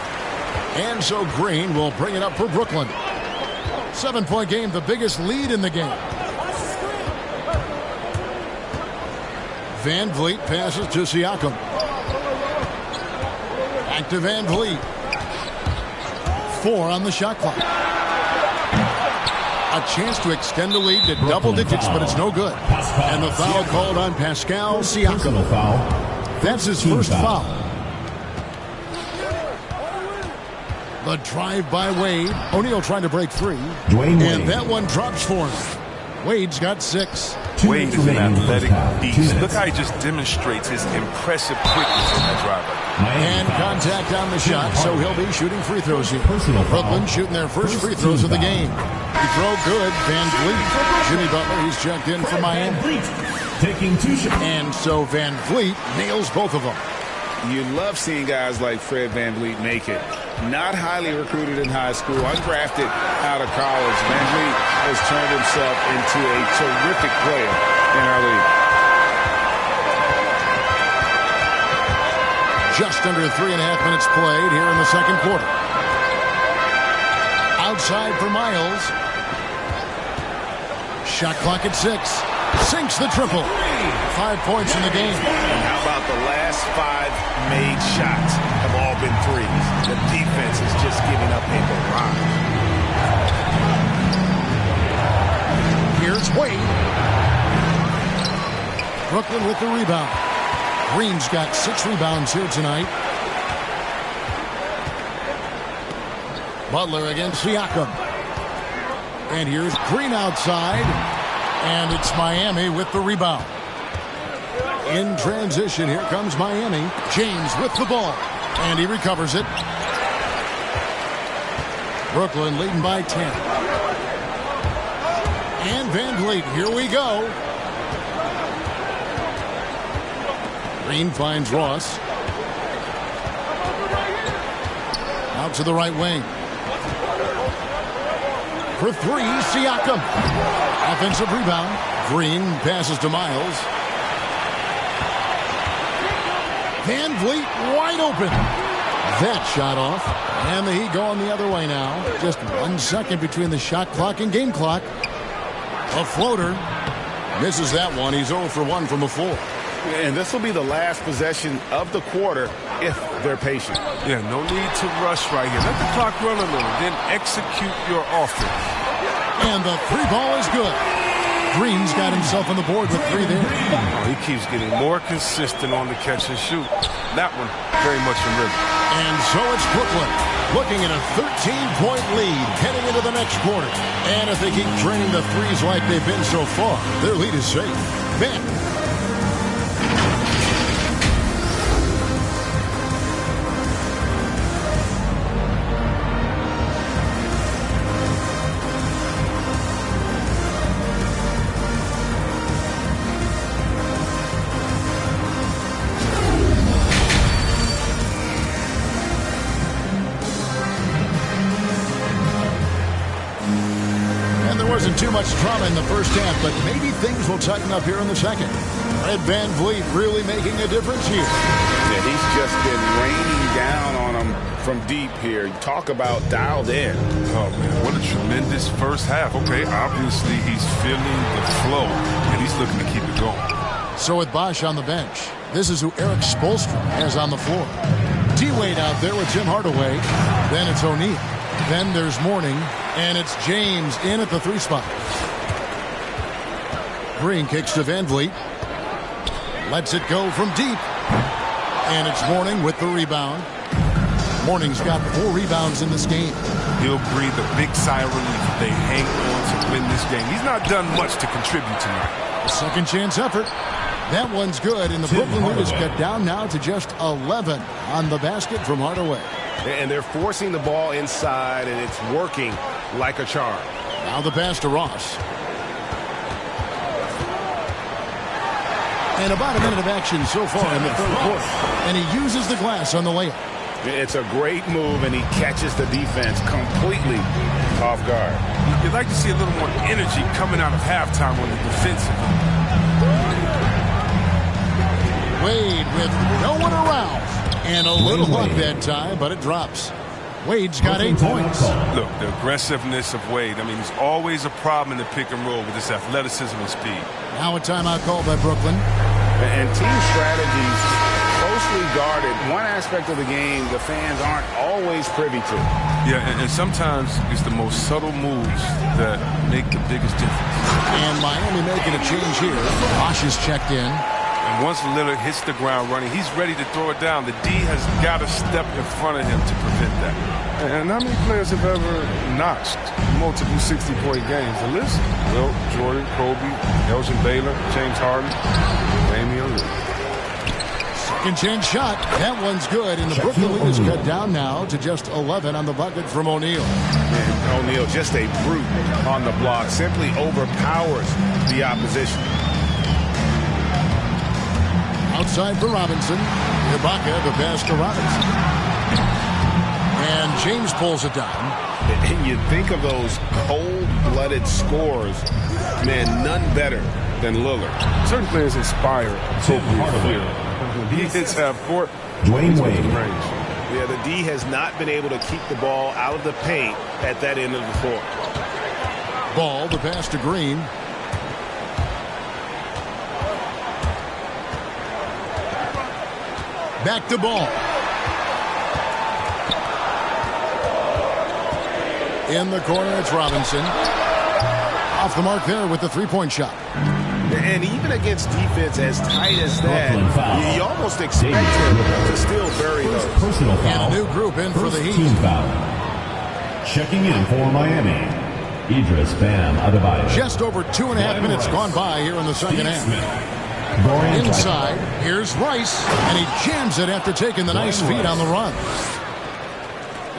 And so Green will bring it up for Brooklyn. 7-point game, the biggest lead in the game. VanVleet passes to Siakam. Back to VanVleet. 4 on the shot clock. A chance to extend the lead to double digits, but it's no good. And the foul called on Pascal Siakam. That's his first foul. The drive by Wade. O'Neal trying to break free. And that one drops for him. Wade's got 6. Wade is an athletic beast. Look how he just demonstrates his impressive quickness in that drive. And contact on the shot, so he'll be shooting free throws here. Brooklyn shooting their first free throws of the game. He throw good, VanVleet. Jimmy Butler, he's checked in for Miami. Taking 2 shots. And so VanVleet nails both of them. You love seeing guys like Fred VanVleet make it. Not highly recruited in high school, undrafted out of college. VanVleet has turned himself into a terrific player in our league. Just under 3.5 minutes played here in the second quarter. Outside for Miles. Shot clock at 6. Sinks the triple. 5 points in the game. And how about the last 5 made shots have all been threes? The defense is just giving up a barrage. Here's Wade. Brooklyn with the rebound. Green's got 6 rebounds here tonight. Butler against Siakam. And here's Green outside. And it's Miami with the rebound. In transition, here comes Miami. James with the ball. And he recovers it. Brooklyn leading by 10. And Van Vliet, here we go. Green finds Ross. Out to the right wing. For 3, Siakam. Offensive rebound. Green passes to Miles. Van Vliet wide open. That shot off. And the Heat going the other way now. Just 1 second between the shot clock and game clock. A floater. Misses that one. He's 0 for 1 from the floor. And this will be the last possession of the quarter if they're patient. Yeah, no need to rush right here. Let the clock run a little, then execute your offense. And the 3 ball is good. Green's got himself on the board with 3 there. Oh, he keeps getting more consistent on the catch and shoot. That one, very much in rhythm. And so it's Brooklyn looking at a 13-point lead heading into the next quarter. And if they keep draining the threes like they've been so far, their lead is safe. Ben. Too much drama in the first half, but maybe things will tighten up here in the second. Fred Van Vliet really making a difference here. Yeah, he's just been raining down on them from deep here. Talk about dialed in. Oh, man, what a tremendous first half. Okay, obviously he's feeling the flow, and he's looking to keep it going. So with Bosch on the bench, this is who Eric Spoelstra has on the floor. D-Wade out there with Tim Hardaway. Then it's O'Neal. Then there's Mourning. And it's James in at the 3 spot. Green kicks to Van Vliet. Lets it go from deep. And it's Mourning with the rebound. Mourning's got 4 rebounds in this game. He'll breathe a big sigh of relief if they hang on to win this game. He's not done much to contribute tonight. Second chance effort. That one's good, and the Brooklyn lead is cut down now to just 11 on the basket from Hardaway. And they're forcing the ball inside, and it's working like a charm. Now the pass to Ross. And about a minute of action so far in the third quarter. And he uses the glass on the layup. It's a great move, and he catches the defense completely off guard. You'd like to see a little more energy coming out of halftime on the defensive. Wade with no one around. And a little luck that time, but it drops. Wade's got 8 points. Look, the aggressiveness of Wade. I mean, there's always a problem in the pick and roll with this athleticism and speed. Now a timeout called by Brooklyn. And team strategies closely guarded. One aspect of the game the fans aren't always privy to. Yeah, and sometimes it's the most subtle moves that make the biggest difference. And Miami making a change here. Bosch is checked in. And once Lillard hits the ground running, he's ready to throw it down. The D has got to step in front of him to prevent that. And how many players have ever notched multiple 60-point games? The list? Wilt, Jordan, Kobe, Elgin Baylor, James Harden, Damian Lillard. Second chance shot. That one's good, and the Brooklyn lead is cut down now to just 11 on the bucket from O'Neal. And O'Neal, just a brute on the block, simply overpowers the opposition. Outside for Robinson. Ibaka, the pass to Robinson. And James pulls it down. And you think of those cold-blooded scores, man, none better than Lillard. Certain players inspire appropriate fear. When he hits half court, Dwayne Wade. Yeah, the D has not been able to keep the ball out of the paint at that end of the floor. Ball, the pass to Green. Back to Ball. In the corner, it's Robinson. Off the mark there with the three-point shot. And even against defense as tight as that, you almost expect him to still bury those. Personal foul. And a new group in for the Heat. Team foul. Checking in for Miami, Idris Bam Adebayo. Just over 2.5 minutes gone by here in the second half. Inside, here's Rice, and he jams it after taking the nice feed on the run.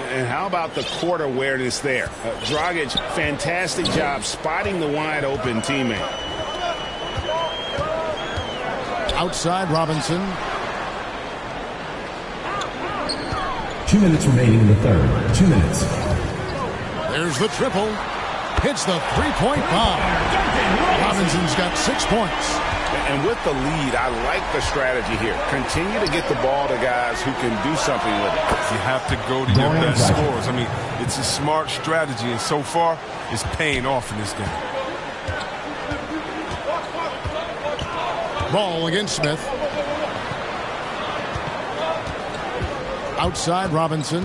And how about the court awareness there? Dragic, fantastic job spotting the wide open teammate. Outside, Robinson. 2 minutes remaining in the third. 2 minutes. There's the triple. Hits the three-point bomb. Robinson's got 6 points. And with the lead, I like the strategy here. Continue to get the ball to guys who can do something with it. You have to go to your best scores. I mean, it's a smart strategy, and so far, it's paying off in this game. Ball against Smith. Outside, Robinson.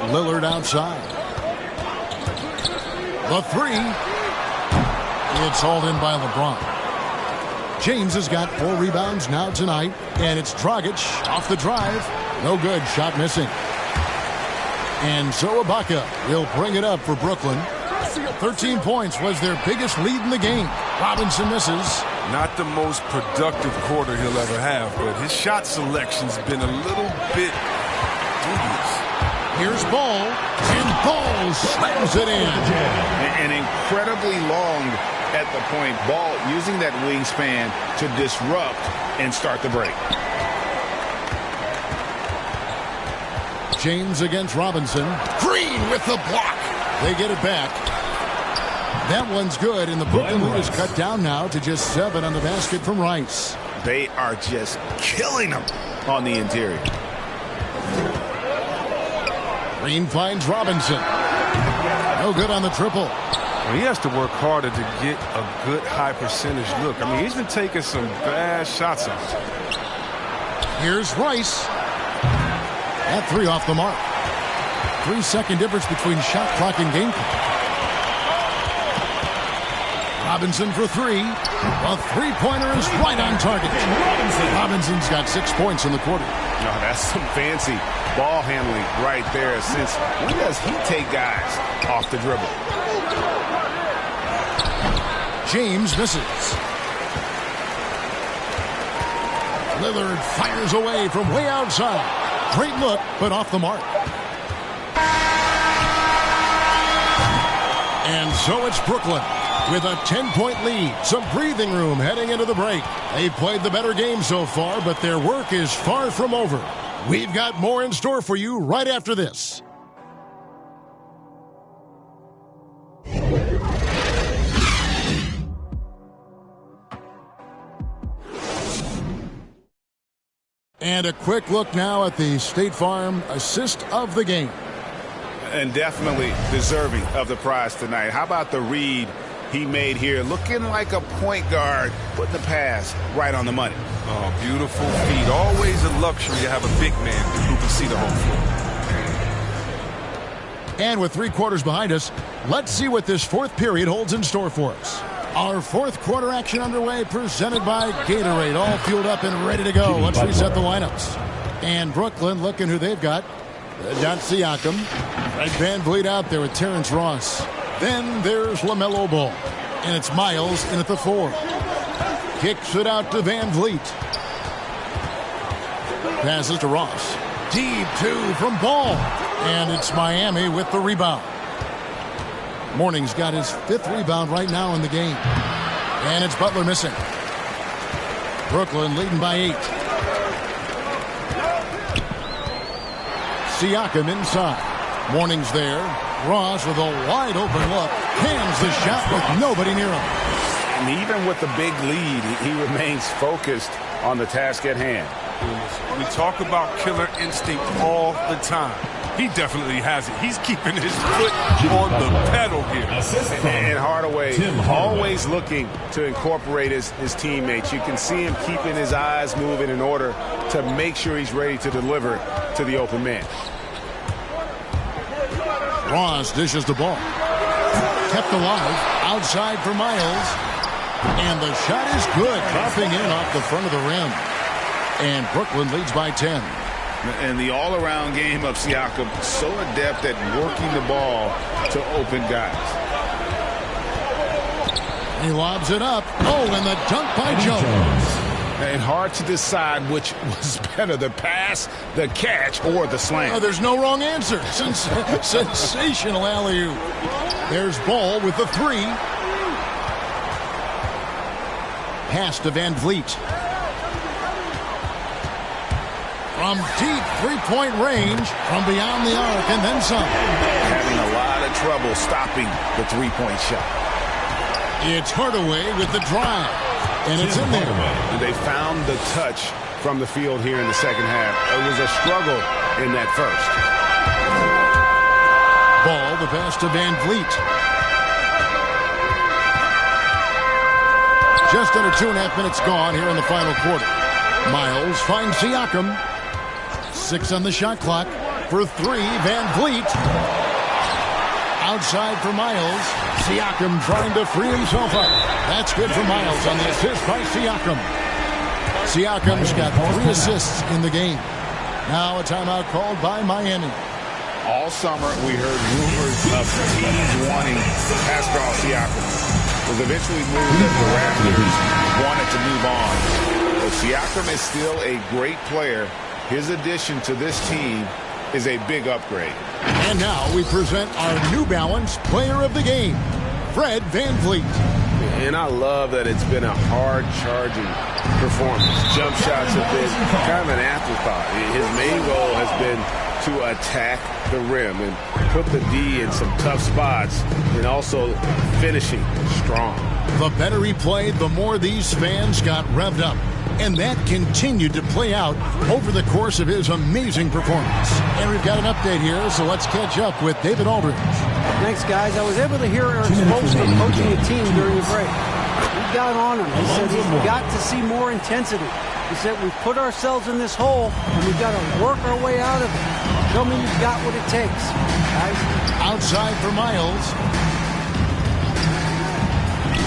Lillard outside. The three. It's hauled in by LeBron. James has got 4 rebounds now tonight, and it's Dragic off the drive. No good, shot missing. And so Ibaka will bring it up for Brooklyn. 13 points was their biggest lead in the game. Robinson misses. Not the most productive quarter he'll ever have, but his shot selection's been a little bit dubious. Here's Ball, and Ball slams it in. And incredibly long at the point. Ball using that wingspan to disrupt and start the break. James against Robinson. Green with the block. They get it back. That one's good, and the Brooklyn lead is cut down now to just 7 on the basket from Rice. They are just killing them on the interior. Green finds Robinson. No good on the triple. Well, he has to work harder to get a good high percentage look. I mean, he's been taking some bad shots out. Here's Rice. That 3 off the mark. 3-second difference between shot clock and game clock. Robinson for 3. A three-pointer is right on target. Robinson's got 6 points in the quarter. No, that's some fancy ball handling right there. Since when does he take guys off the dribble? James misses. Lillard fires away from way outside. Great look, but off the mark. And so it's Brooklyn with a 10-point lead. Some breathing room heading into the break. They've played the better game so far, but their work is far from over. We've got more in store for you right after this. And a quick look now at the State Farm assist of the game. And definitely deserving of the prize tonight. How about the read he made here? Looking like a point guard, putting the pass right on the money. Oh, beautiful feed. Always a luxury to have a big man who can see the whole floor. And with 3 quarters behind us, let's see what this 4th period holds in store for us. Our 4th quarter action underway, presented by Gatorade. All fueled up and ready to go. Let's reset the lineups. And Brooklyn, looking who they've got. Got Siakam. Fred VanVleet out there with Terrence Ross. Then there's LaMelo Ball. And it's Miles in at the 4. Kicks it out to VanVleet. Passes to Ross. Deep 2 from Ball. And it's Miami with the rebound. Morning's got his 5th rebound right now in the game. And it's Butler missing. Brooklyn leading by 8. Siakam inside. Morning's there. Ross with a wide open look. Hams the shot with nobody near him. And even with the big lead, he remains focused on the task at hand. We talk about killer instinct all the time. He definitely has it. He's keeping his foot on the pedal here. And Hardaway always looking to incorporate his teammates. You can see him keeping his eyes moving in order to make sure he's ready to deliver to the open man. Ross dishes the ball. Kept alive. Outside for Miles. And the shot is good. Dropping in off the front of the rim. And Brooklyn leads by 10. And the all-around game of Siakam, so adept at working the ball to open guys. He lobs it up. Oh, and the dunk by Jones. And hard to decide which was better, the pass, the catch, or the slam. Oh, there's no wrong answer. Sensational alley-oop. There's Ball with the three. Pass to Van Vliet. From deep three-point range, from beyond the arc, and then some. Having a lot of trouble stopping the three-point shot. It's Hardaway with the drive, and it's in there. They found the touch from the field here in the second half. It was a struggle in that first. Ball, the pass to Van Vliet. Just under 2.5 minutes gone here in the final quarter. Miles finds Siakam. 6 on the shot clock. For 3, Van Vliet. Outside for Miles. Siakam trying to free himself up. That's good for Miles on the assist by Siakam. Siakam's got 3 assists in the game. Now a timeout called by Miami. All summer we heard rumors of teams wanting Pascal Siakam. Was eventually moved as the Raptors wanted to move on. But Siakam is still a great player. His addition to this team is a big upgrade. And now we present our New Balance Player of the Game, Fred VanVleet. And I love that it's been a hard-charging performance. Jump shots have been kind of an afterthought. His main goal has been to attack the rim and put the D in some tough spots and also finishing strong. The better he played, the more these fans got revved up. And that continued to play out over the course of his amazing performance. And we've got an update here, so let's catch up with David Aldridge. Thanks, guys. I was able to hear Eric Spoelstra coaching the team during the break. We got on him. He said we've got to see more intensity. He said we've put ourselves in this hole, and we've got to work our way out of it. Show me you've got what it takes, guys. Outside for Miles.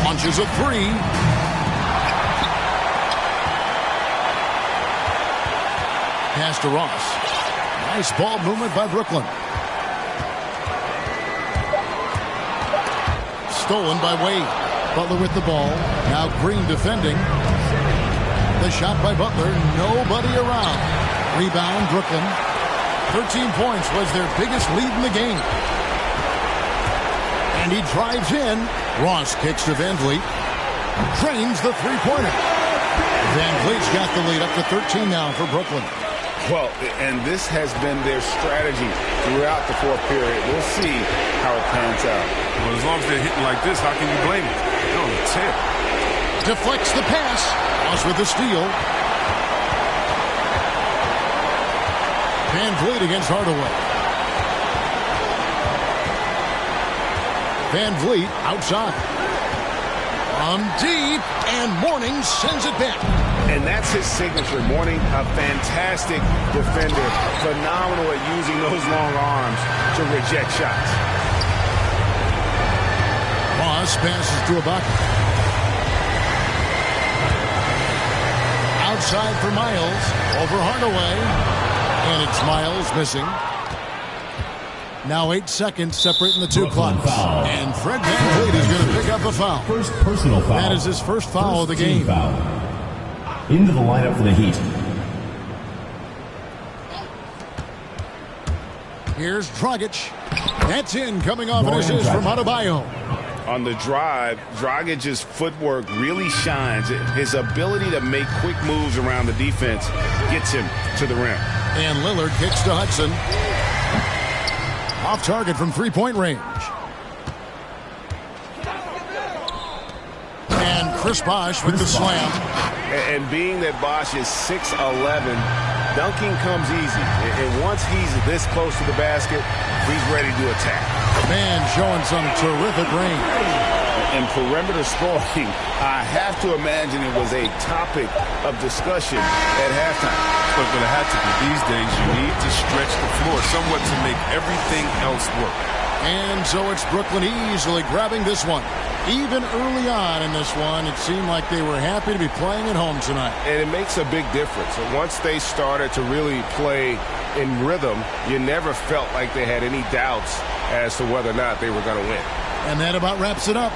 Launches a three. Pass to Ross. Nice ball movement by Brooklyn. Stolen by Wade. Butler with the ball. Now Green defending. The shot by Butler. Nobody around. Rebound Brooklyn. 13 points was their biggest lead in the game. And he drives in. Ross kicks to Van Vliet. Drains the three-pointer. Van Vliet's got the lead up to 13 now for Brooklyn. Well, and this has been their strategy throughout the fourth period. We'll see how it pans out. Well, as long as they're hitting like this, how can you blame them? They're on the tip. Deflects the pass. Ross with the steal. Van Vliet against Hardaway. Van Vliet outside. From deep, and Mourning sends it back. And that's his signature. Mourning, a fantastic defender. Phenomenal at using those long arms to reject shots. Ross passes to Ibaka. Outside for Miles. Over Hardaway. And it's Miles missing. Now 8 seconds separating the two clocks. And Fred VanVleet is going to pick up a foul. First personal foul. That is his first foul of the game. Foul. Into the lineup for the Heat. Here's Dragic. That's in, coming off an assist from Adebayo. On the drive, Dragic's footwork really shines. His ability to make quick moves around the defense gets him to the rim. And Lillard kicks to Hudson. Off target from three-point range. And Chris Bosh with the slam. And being that Bosch is 6'11", dunking comes easy. And once he's this close to the basket, he's ready to attack. Man showing some terrific range. And perimeter scoring, I have to imagine it was a topic of discussion at halftime. But going to have to be. These days, you need to stretch the floor somewhat to make everything else work. And so it's Brooklyn easily grabbing this one. Even early on in this one, it seemed like they were happy to be playing at home tonight. And it makes a big difference. And once they started to really play in rhythm, you never felt like they had any doubts as to whether or not they were going to win. And that about wraps it up.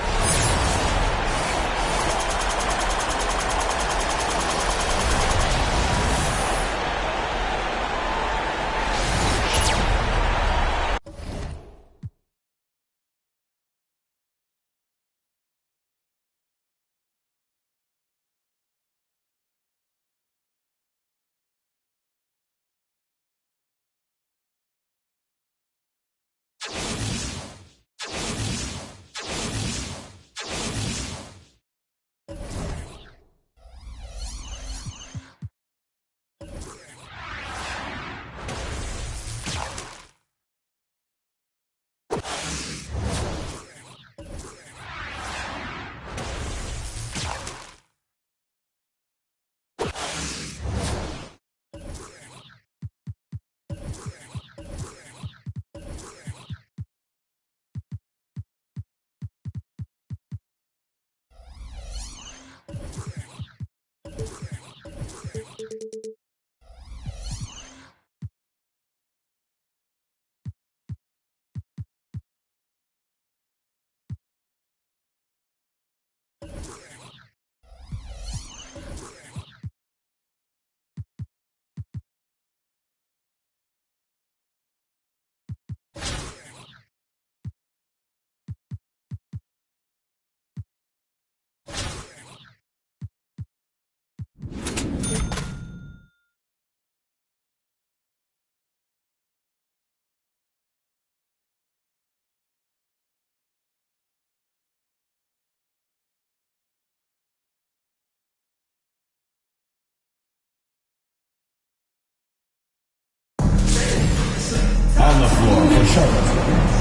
On the floor for Charlotte,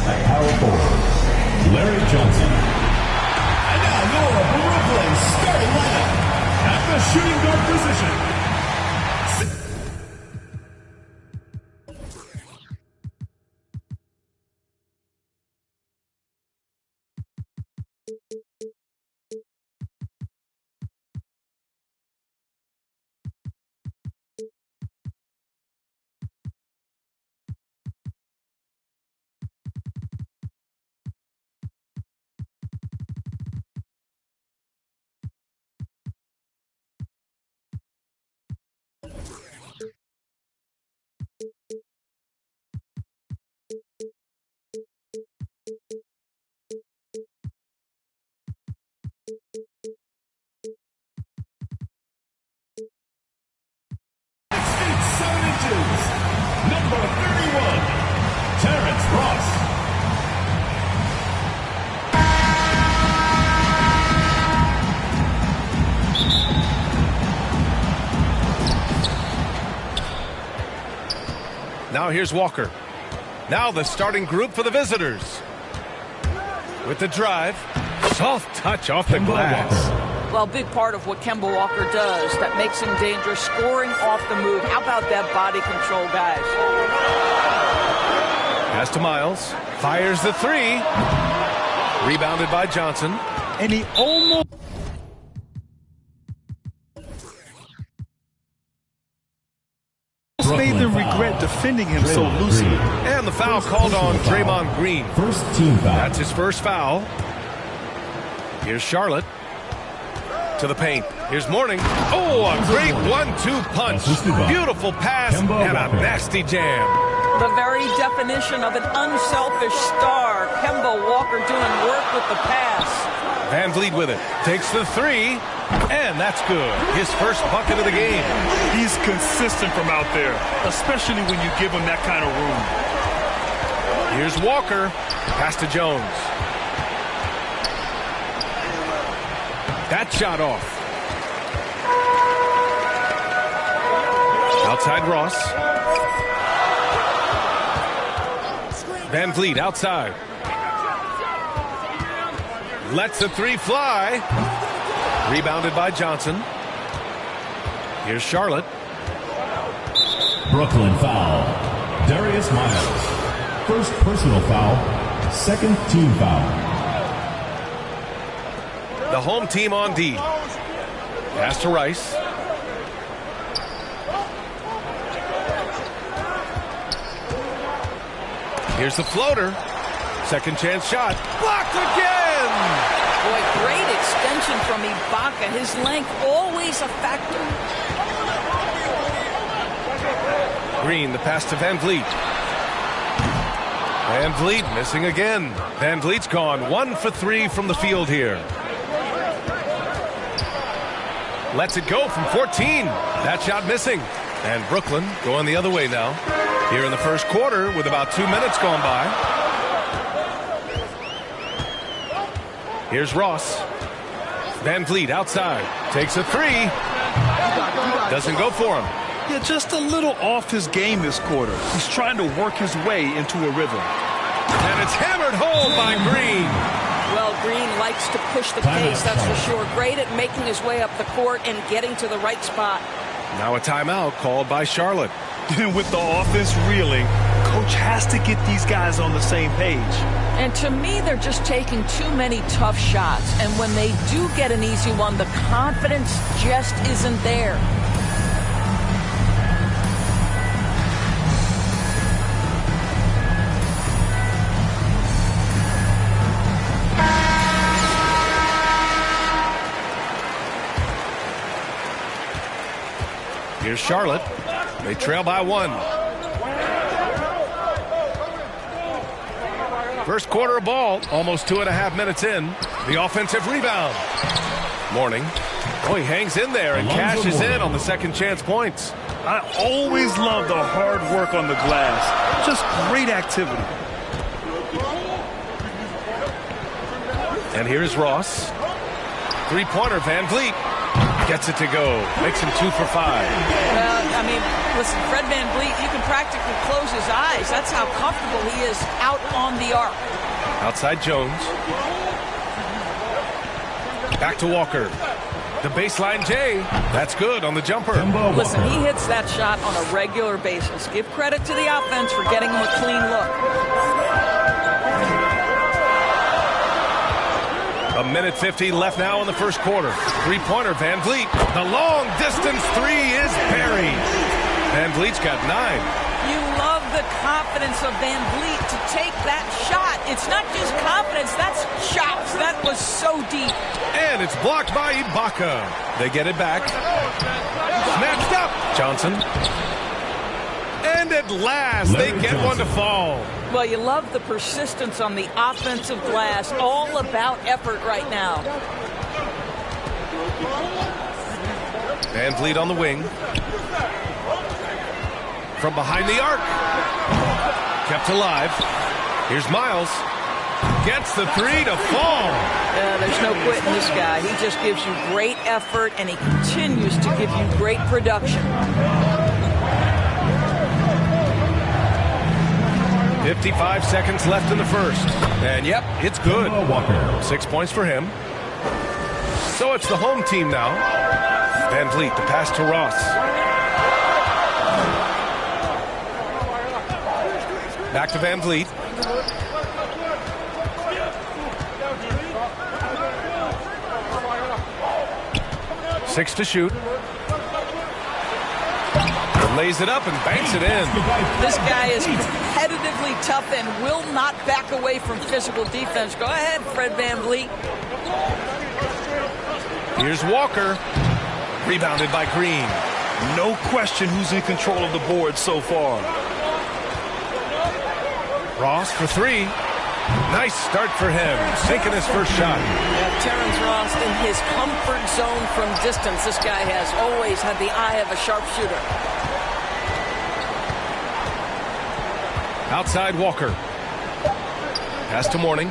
at power forward, Larry Johnson. And now Noah Brooklyn's starting lineup at the shooting guard position. Number 31, Terrence Ross. Now here's Walker. Now the starting group for the visitors. With the drive, soft touch off the glass. Well, big part of what Kemba Walker does that makes him dangerous, scoring off the move. How about that body control, guys? Pass to Miles. Fires the three. Rebounded by Johnson. And he almost made them regret defending him so loosely. And the foul called on Draymond Green. First team foul. That's his first foul. Here's Charlotte. To the paint. Here's Mourning. Oh, a great 1-2 punch. Beautiful pass and a nasty jam. The very definition of an unselfish star. Kemba Walker doing work with the pass. Van Vliet with it. Takes the three. And that's good. His first bucket of the game. He's consistent from out there, especially when you give him that kind of room. Here's Walker. Pass to Jones. That shot off. Outside Ross. Van Vliet outside. Lets the three fly. Rebounded by Johnson. Here's Charlotte. Brooklyn foul. Darius Miles. First personal foul. Second team foul. The home team on D. Pass to Rice. Here's the floater. Second chance shot. Blocked again! Boy, great extension from Ibaka. His length always a factor. Green, the pass to Van Vliet. Van Vliet missing again. Van Vliet's gone 1 for 3 from the field here. Lets it go from 14. That shot missing. And Brooklyn going the other way now. Here in the first quarter with about 2 minutes gone by. Here's Ross. Van Vliet outside. Takes a three. Doesn't go for him. Yeah, just a little off his game this quarter. He's trying to work his way into a rhythm. And it's hammered home by Green. Well, Green likes to push the pace, that's for sure. Great at making his way up the court and getting to the right spot. Now a timeout called by Charlotte. With the offense reeling, coach has to get these guys on the same page. And to me, they're just taking too many tough shots. And when they do get an easy one, the confidence just isn't there. Here's Charlotte. They trail by 1. First quarter of ball, almost 2.5 minutes in. The offensive rebound. Morning. Oh, he hangs in there and cashes in on the second chance points. I always love the hard work on the glass. Just great activity. And here's Ross. Three-pointer, Van Vliet. Gets it to go. Makes him 2 for 5. Well, I mean, listen, Fred Van Vliet, you can practically close his eyes. That's how comfortable he is out on the arc. Outside Jones. Back to Walker. The baseline J. That's good on the jumper. Listen, he hits that shot on a regular basis. Give credit to the offense for getting him a clean look. A minute 50 left now in the first quarter. Three-pointer, Van Vliet. The long-distance three is buried. Van Vliet's got 9. You love the confidence of Van Vliet to take that shot. It's not just confidence, that's shots. That was so deep. And it's blocked by Ibaka. They get it back. Snatched up. Johnson. And at last, they get one to fall. Well, you love the persistence on the offensive glass. All about effort right now. Van Vliet on the wing. From behind the arc. Kept alive. Here's Miles. Gets the three to fall. There's no quitting this guy. He just gives you great effort, and he continues to give you great production. 55 seconds left in the first. And yep, it's good. 6 points for him. So it's the home team now. Van Vliet, the pass to Ross. Back to Van Vliet. Six to shoot. Lays it up and banks it in. This guy is competitively tough and will not back away from physical defense. Go ahead, Fred Van Vliet. Here's Walker. Rebounded by Green. No question who's in control of the board so far. Ross for 3. Nice start for him. Sinking his first shot. Terrence Ross in his comfort zone from distance. This guy has always had the eye of a sharpshooter. Outside Walker. Pass to Morning.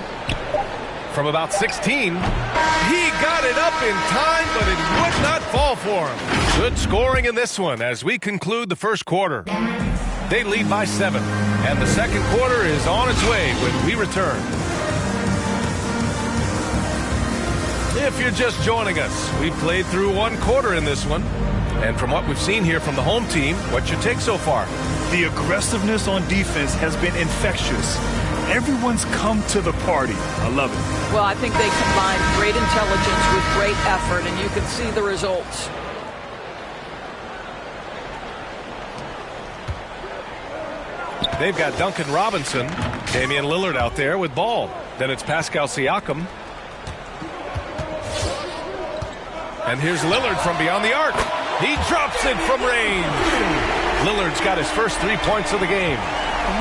From about 16, he got it up in time, but it would not fall for him. Good scoring in this one as we conclude the first quarter. They lead by 7, and the second quarter is on its way when we return. If you're just joining us, we've played through one quarter in this one. And from what we've seen here from the home team, what's your take so far? The aggressiveness on defense has been infectious. Everyone's come to the party. I love it. Well, I think they combined great intelligence with great effort, and you can see the results. They've got Duncan Robinson, Damian Lillard out there with ball. Then it's Pascal Siakam. And here's Lillard from beyond the arc. He drops it from range. Lillard's got his first 3 points of the game.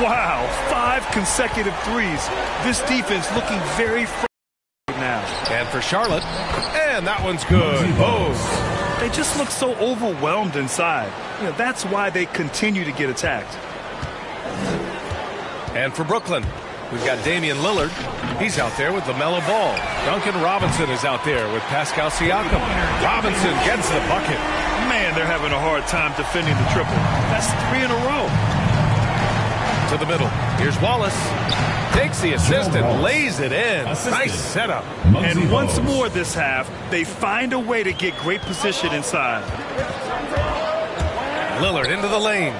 Wow, 5 consecutive threes. This defense looking very right now. And for Charlotte, and that one's good. Both. They just look so overwhelmed inside. You know, that's why they continue to get attacked. And for Brooklyn, we've got Damian Lillard. He's out there with LaMelo Ball. Duncan Robinson is out there with Pascal Siakam. Robinson gets the bucket. Man, they're having a hard time defending the triple. That's 3 in a row. To the middle. Here's Wallace. Takes the assist and lays it in. Nice setup. And once more this half, they find a way to get great position inside. Lillard into the lane.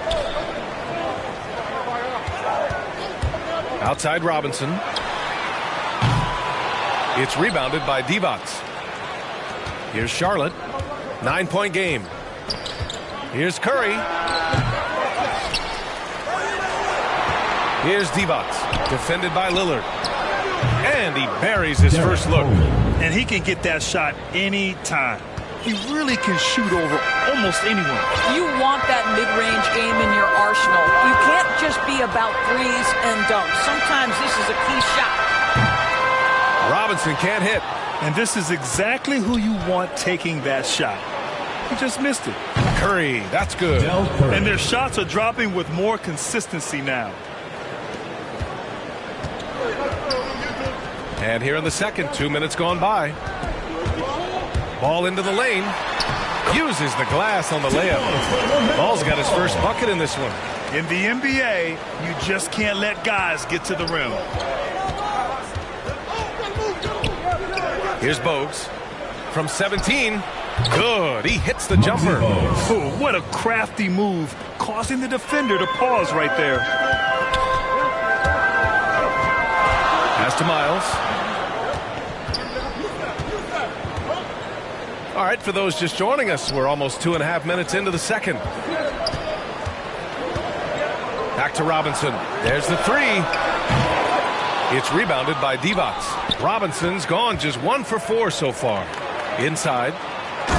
Outside Robinson. It's rebounded by Divac. Here's Charlotte. 9-point game. Here's Curry. Here's Divac. Defended by Lillard. And he buries his first look. And he can get that shot anytime. He really can shoot over almost anyone. You want that mid-range game in your arsenal. You can't just be about threes and dunks. Sometimes this is a key shot. Robinson can't hit. And this is exactly who you want taking that shot. He just missed it. Curry, that's good. And their shots are dropping with more consistency now. And here in the second, 2 minutes gone by. Ball into the lane. Uses the glass on the layup. Ball's got his first bucket in this one. In the NBA, you just can't let guys get to the rim. Here's Bogues. From 17. Good. He hits the jumper. Oh, what a crafty move, causing the defender to pause right there. Pass to Miles. All right, for those just joining us, we're almost 2.5 minutes into the second. Back to Robinson. There's the three. It's rebounded by Divac. Robinson's gone just 1 for 4 so far. Inside.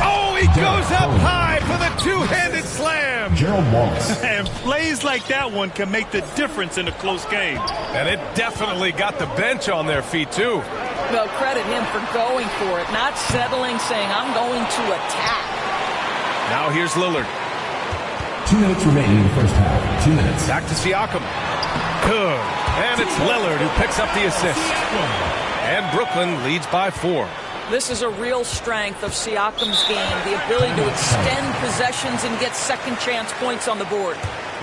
Oh, he goes up high for the two-handed slam. Gerald Wallace. And plays like that one can make the difference in a close game. And it definitely got the bench on their feet, too. Well, credit him for going for it, not settling, saying, I'm going to attack. Now here's Lillard. 2 minutes remaining in the first half. 2 minutes. Back to Siakam. Good. And it's Lillard who picks up the assist. And Brooklyn leads by 4. This is a real strength of Siakam's game, the ability to extend possessions and get second chance points on the board.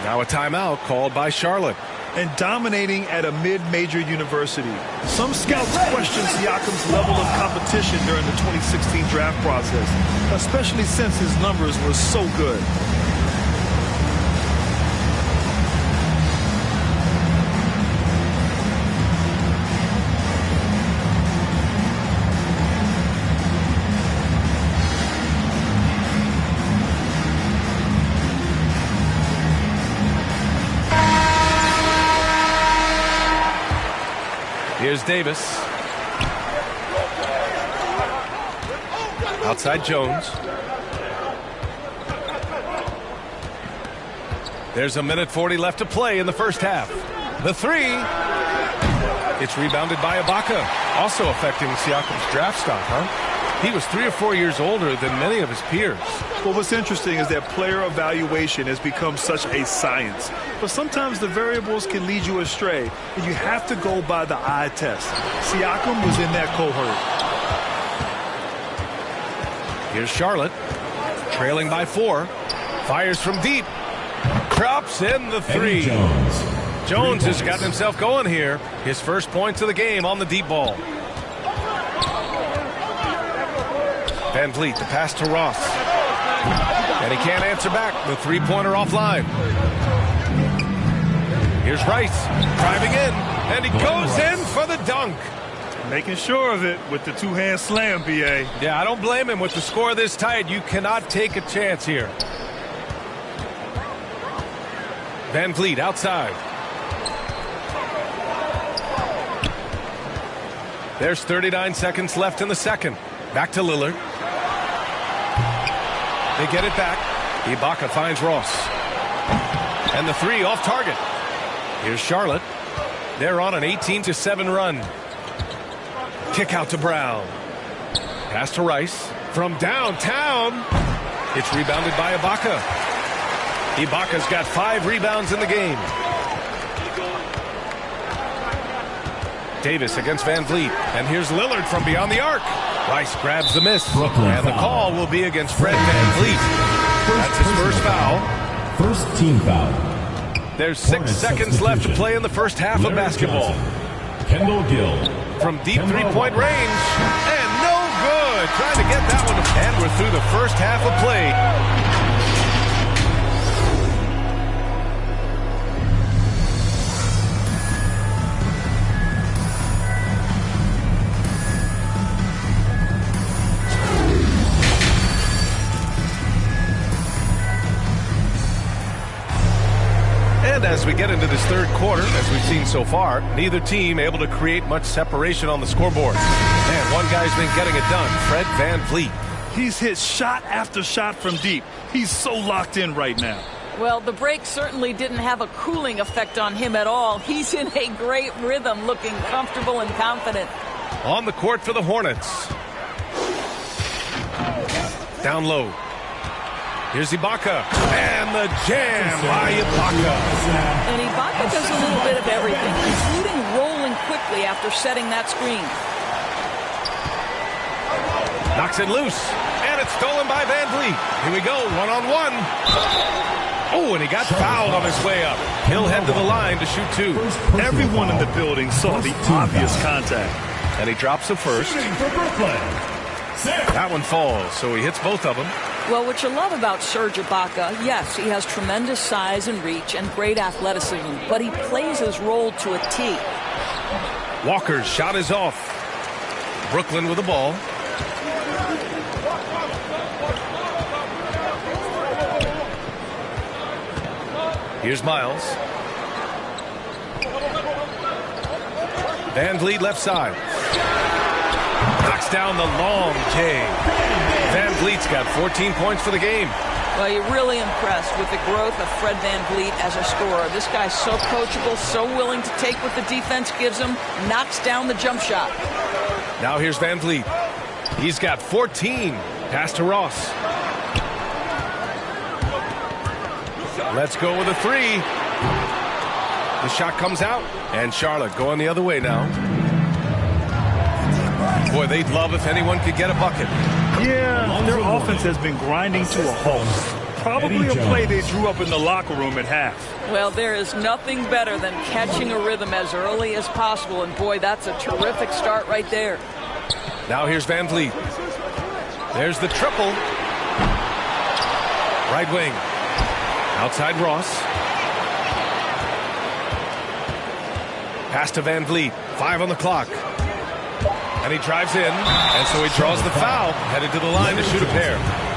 Now a timeout called by Charlotte. And dominating at a mid-major university. Some scouts question Siakam's level of competition during the 2016 draft process, especially since his numbers were so good. Here's Davis. Outside Jones. There's 1:40 left to play in the first half. The three. It's rebounded by Ibaka. Also affecting Siakam's draft stock, huh? He was 3 or 4 years older than many of his peers. Well, what's interesting is that player evaluation has become such a science. But sometimes the variables can lead you astray, and you have to go by the eye test. Siakam was in that cohort. Here's Charlotte, trailing by 4. Fires from deep. Drops in the 3. Jones has gotten himself going here. His first points of the game on the deep ball. Van Vliet, the pass to Ross. And he can't answer back. The three-pointer offline. Here's Rice, driving in, and he goes in for the dunk. Making sure of it with the two-hand slam, B.A. Yeah, I don't blame him. With the score this tight, you cannot take a chance here. Van Vliet outside. There's 39 seconds left in the second. Back to Lillard. They get it back. Ibaka finds Ross. And the 3 off target. Here's Charlotte. They're on an 18-7 run. Kick out to Brown. Pass to Rice. From downtown. It's rebounded by Ibaka. Ibaka's got 5 rebounds in the game. Davis against Van Vliet. And here's Lillard from beyond the arc. Rice grabs the miss. And the call will be against Fred Van Vliet. That's his first foul. First team foul. There's 6 seconds left to play in the first half of basketball. Kendall Gill. From deep three-point range. And no good. Trying to get that one. And we're through the first half of play. As we get into this third quarter, as we've seen so far, neither team able to create much separation on the scoreboard. And one guy's been getting it done, Fred Van Vliet. He's hit shot after shot from deep. He's so locked in right now. Well, the break certainly didn't have a cooling effect on him at all. He's in a great rhythm, looking comfortable and confident. On the court for the Hornets. Down low. Here's Ibaka, and the jam by Ibaka. And Ibaka does a little bit of everything, including rolling quickly after setting that screen. Knocks it loose, and it's stolen by Van Vliet. Here we go, one-on-one. Oh, and he got fouled on his way up. He'll head to the line to shoot 2. Everyone in the building saw the obvious contact. And he drops the first. That one falls, so he hits both of them. Well, what you love about Serge Ibaka, yes, he has tremendous size and reach and great athleticism, but he plays his role to a T. Walker's shot is off. Brooklyn with the ball. Here's Miles. Van Vliet left side. Knocks down the long J. Van Vliet's got 14 points for the game. Well, you're really impressed with the growth of Fred Van Vliet as a scorer. This guy's so coachable, so willing to take what the defense gives him, knocks down the jump shot. Now here's Van Vliet. He's got 14. Pass to Ross. Let's go with a 3. The shot comes out, and Charlotte going the other way now. Boy, they'd love if anyone could get a bucket. Yeah, their offense has been grinding to a halt. Probably a play they drew up in the locker room at half. Well, there is nothing better than catching a rhythm as early as possible, and boy, that's a terrific start right there. Now here's Van Vliet. There's the triple. Right wing. Outside Ross. Pass to Van Vliet. 5 on the clock. And he drives in, and so he draws the foul, headed to the line to shoot a pair.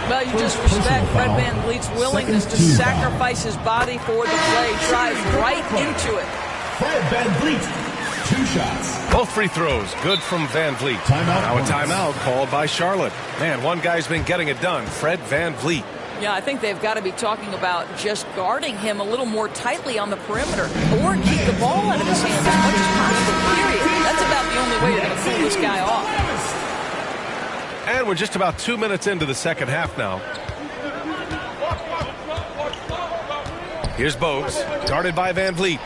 Well, you just respect Fred Van Vliet's willingness to sacrifice his body for the play. Drives right into it. Fred Van Vliet, 2 shots. Both free throws, good from Van Vliet. Now a timeout called by Charlotte. Man, one guy's been getting it done, Fred Van Vliet. Yeah, I think they've got to be talking about just guarding him a little more tightly on the perimeter or keep the ball out of his hands as much as possible, period. That's about the only way you're going to pull this guy off. And we're just about 2 minutes into the second half now. Here's Bogues, guarded by Van Vliet.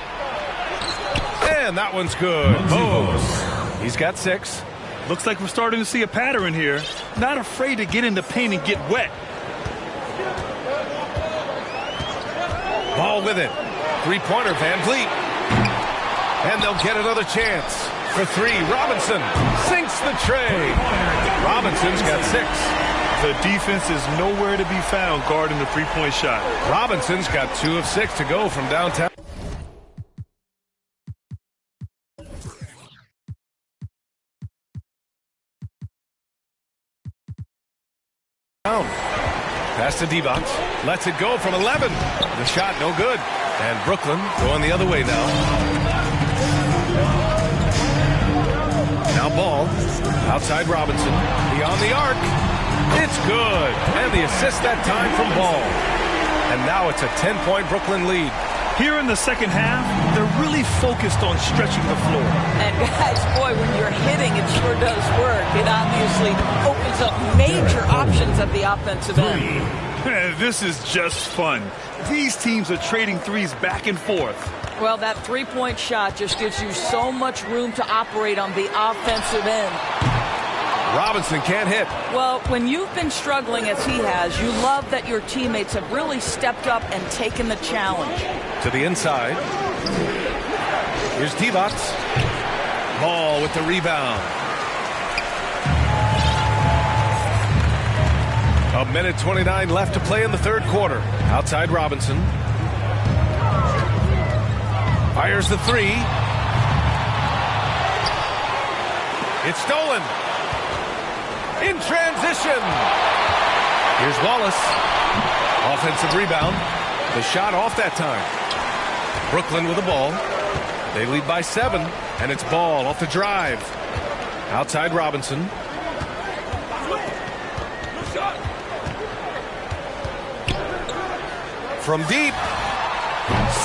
And that one's good. Bogues. He's got 6. Looks like we're starting to see a pattern here. Not afraid to get in the paint and get wet. Ball with it. Three-pointer, Van Vliet. And they'll get another chance. For 3, Robinson sinks the tray. Robinson's got 6. The defense is nowhere to be found guarding the three-point shot. Robinson's got 2 of 6 to go from downtown. Pass to D-Box. Lets it go from 11. The shot no good. And Brooklyn going the other way now. Now Ball. Outside Robinson. Beyond the arc. It's good. And the assist that time from Ball. And now it's a 10-point Brooklyn lead. Here in the second half, they're really focused on stretching the floor. And guys, boy, when you're hitting, it sure does work. It obviously opens up major options at the offensive end. This is just fun. These teams are trading threes back and forth. Well, that three-point shot just gives you so much room to operate on the offensive end. Robinson can't hit. Well, when you've been struggling as he has, you love that your teammates have really stepped up and taken the challenge. To the inside. Here's D-Box. Ball with the rebound. A minute 29 left to play in the third quarter. Outside Robinson. Fires the 3. It's stolen. In transition. Here's Wallace. Offensive rebound. The shot off that time. Brooklyn with the ball. They lead by 7. And it's Ball off the drive. Outside Robinson. From deep.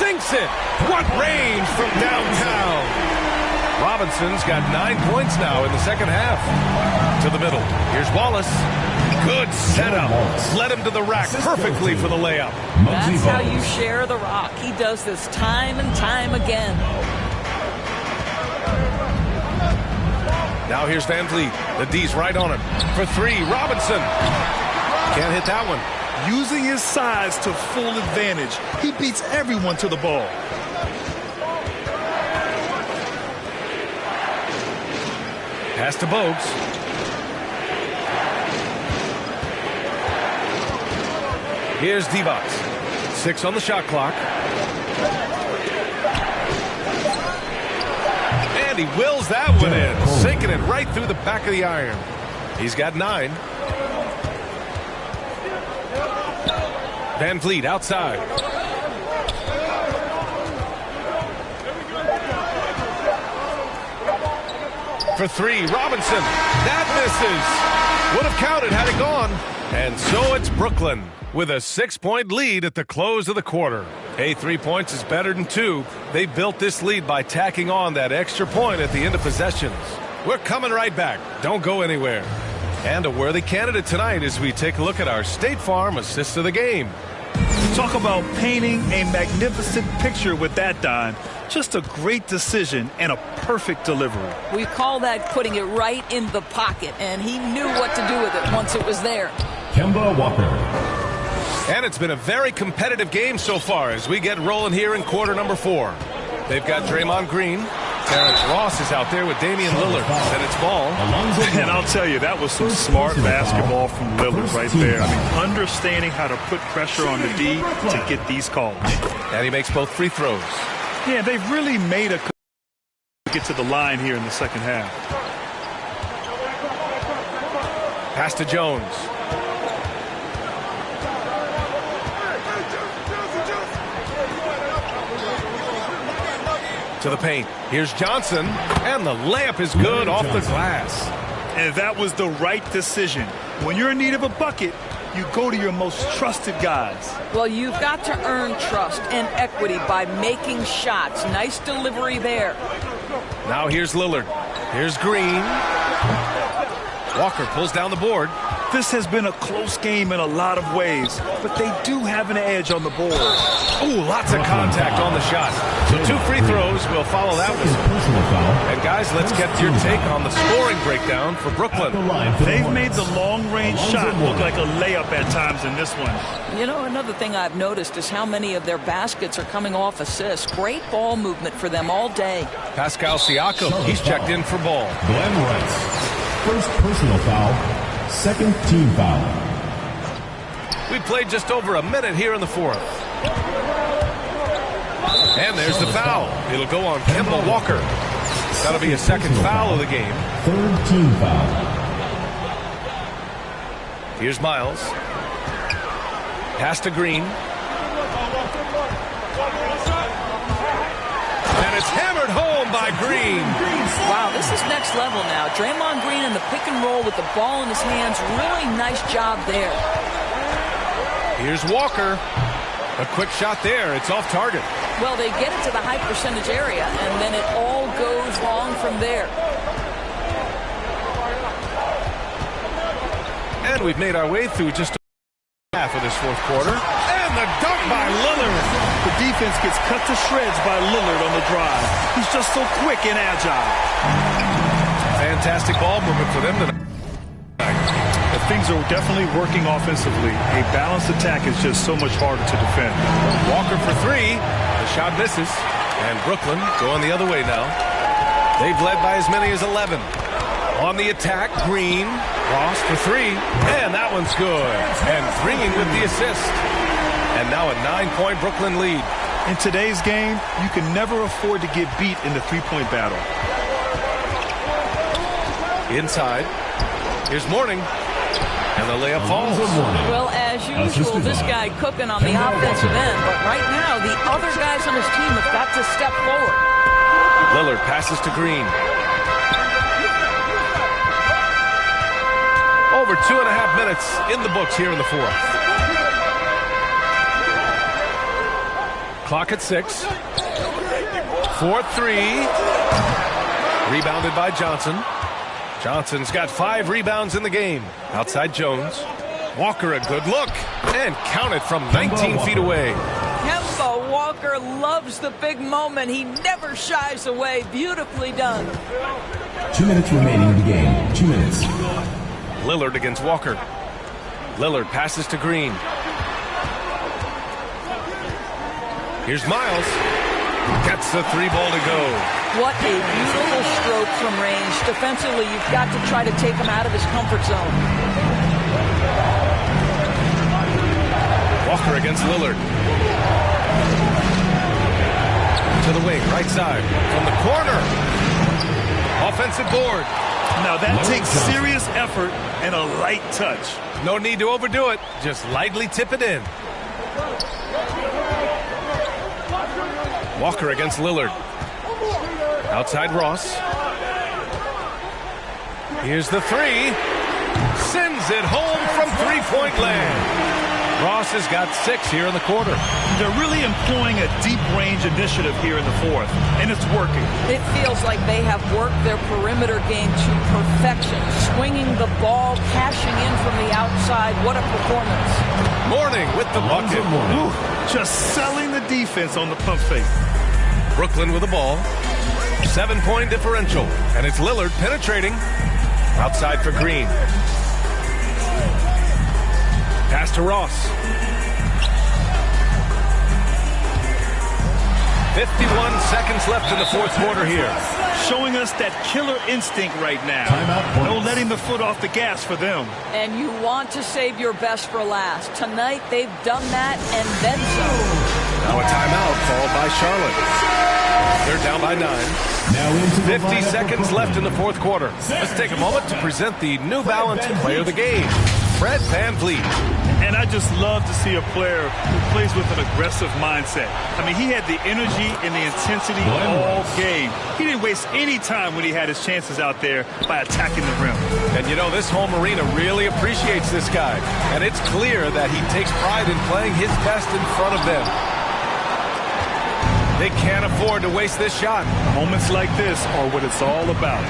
Sinks it. What range from downtown. Robinson's got 9 points now in the second half. To the middle. Here's Wallace. Good setup. Led him to the rack perfectly for the layup. That's how you share the rock. He does this time and time again. Now here's Van Vliet. The D's right on him. For 3, Robinson. Can't hit that one. Using his size to full advantage. He beats everyone to the ball. Pass to Bogues. Here's D-Box. 6 on the shot clock. And he wills that one in. Sinking it right through the back of the iron. He's got 9. Van Vliet outside. For 3, Robinson. That misses. Would have counted had it gone. And so it's Brooklyn with a 6-point lead at the close of the quarter. Hey, 3 points is better than 2. They built this lead by tacking on that extra point at the end of possessions. We're coming right back. Don't go anywhere. And a worthy candidate tonight as we take a look at our State Farm assist of the game. Talk about painting a magnificent picture with that, Don. Just a great decision and a perfect delivery. We call that putting it right in the pocket, and he knew what to do with it once it was there. Kemba Walker. And it's been a very competitive game so far as we get rolling here in quarter number 4. They've got Draymond Green. Terrence Ross is out there with Damian Lillard. Then it's Ball. And I'll tell you, that was some smart basketball from Lillard right there. I mean, understanding how to put pressure on the D to get these calls. And he makes both free throws. Yeah, they've really made a get to the line here in the second half. Pass to Jones. To the paint. Here's Johnson. And the layup is good off the glass. And that was the right decision. When you're in need of a bucket, you go to your most trusted guys. Well, you've got to earn trust and equity by making shots. Nice delivery there. Now here's Lillard. Here's Green. Walker pulls down the board. This has been a close game in a lot of ways, but they do have an edge on the board. Ooh, lots of contact on the shot. So 2 free throws will follow that one. And guys, let's get your take on the scoring breakdown for Brooklyn. They've made the long-range shot look like a layup at times in this one. You know, another thing I've noticed is how many of their baskets are coming off assists. Great ball movement for them all day. Pascal Siakam, he's checked in for ball. Glenn Rice, first personal foul, second team foul. We played just over a minute here in the fourth. And there's the foul. It'll go on Kemba Walker. That'll be a second foul of the game. Third team foul. Here's Miles. Pass to Green. And it's hammered home by Green. Wow, this is next level now. Draymond Green in the pick and roll with the ball in his hands. Really nice job there. Here's Walker. A quick shot there. It's off target. Well, they get it to the high percentage area, and then it all goes wrong from there. And we've made our way through just half of this fourth quarter. And the dunk by Lillard. The defense gets cut to shreds by Lillard on the drive. He's just so quick and agile. Fantastic ball movement for them tonight. Things are definitely working offensively. A balanced attack is just so much harder to defend. Walker for 3. The shot misses. And Brooklyn going the other way now. They've led by as many as 11. On the attack, Green. Ross for 3. And that one's good. And Green with the assist. And now a 9-point Brooklyn lead. In today's game, you can never afford to get beat in the three-point battle. Inside. Here's Mourning. And the layup falls. Well, as usual, this guy cooking on the offensive end. But right now, the other guys on his team have got to step forward. Lillard passes to Green. Over 2.5 minutes in the books here in the fourth. Clock at 6. 4-3. Rebounded by Johnson. Johnson's got 5 rebounds in the game. Outside Jones. Walker a good look. And counted from 19 feet away. Kemba Walker loves the big moment. He never shies away. Beautifully done. 2 minutes remaining in the game. 2 minutes. Lillard against Walker. Lillard passes to Green. Here's Miles. Gets the 3 ball to go. What a beautiful stroke from range. Defensively, you've got to try to take him out of his comfort zone. Walker against Lillard. To the wing, right side. From the corner. Offensive board. Now that takes serious effort and a light touch. No need to overdo it. Just lightly tip it in. Walker against Lillard. Outside Ross. Here's the 3. Sends it home from three-point land. Ross has got 6 here in the quarter. They're really employing a deep range initiative here in the fourth, and it's working. It feels like they have worked their perimeter game to perfection. Swinging the ball, cashing in from the outside. What a performance. Mourning with the bucket. Ooh, just selling the defense on the pump fake. Brooklyn with the ball. 7-point differential. And it's Lillard penetrating. Outside for Green. Pass to Ross. 51 seconds left in the fourth quarter here. Showing us that killer instinct right now. No letting the foot off the gas for them. And you want to save your best for last. Tonight, they've done that and then some. Now a timeout called by Charlotte. They're down by 9. Now into 50 seconds left in the fourth quarter. Let's take a moment to present the New Balance Player of the Game, Fred VanVleet. And I just love to see a player who plays with an aggressive mindset. I mean, he had the energy and the intensity all game. He didn't waste any time when he had his chances out there by attacking the rim. And you know, this home arena really appreciates this guy. And it's clear that he takes pride in playing his best in front of them. They can't afford to waste this shot. Moments like this are what it's all about.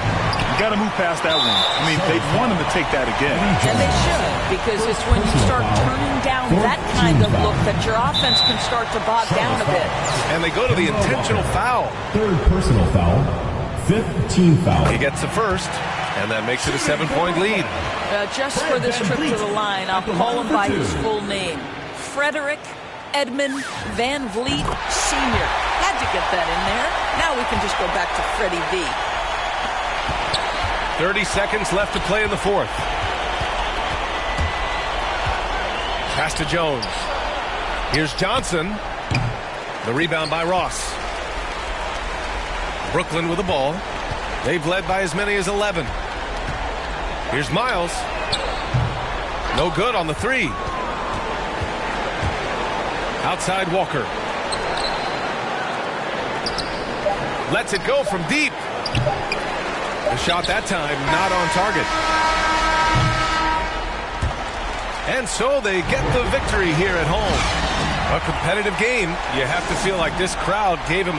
You got to move past that one. I mean, they want him to take that again. And they should, because it's when you start turning down that kind of look that your offense can start to bog down a bit. And they go to the intentional foul. Third personal foul. Fifth team foul. He gets the first, and that makes it a 7-point lead. Just for this trip to the line, I'll call him by his full name. Frederick Edmund Van Vliet Sr. Had to get that in there. Now we can just go back to Freddie V. 30 seconds left to play in the fourth. Pass to Jones. Here's Johnson. The rebound by Ross. Brooklyn with the ball. They've led by as many as 11. Here's Miles. No good on the three. Outside Walker. Lets it go from deep. The shot that time not on target. And so they get the victory here at home. A competitive game. You have to feel like this crowd gave him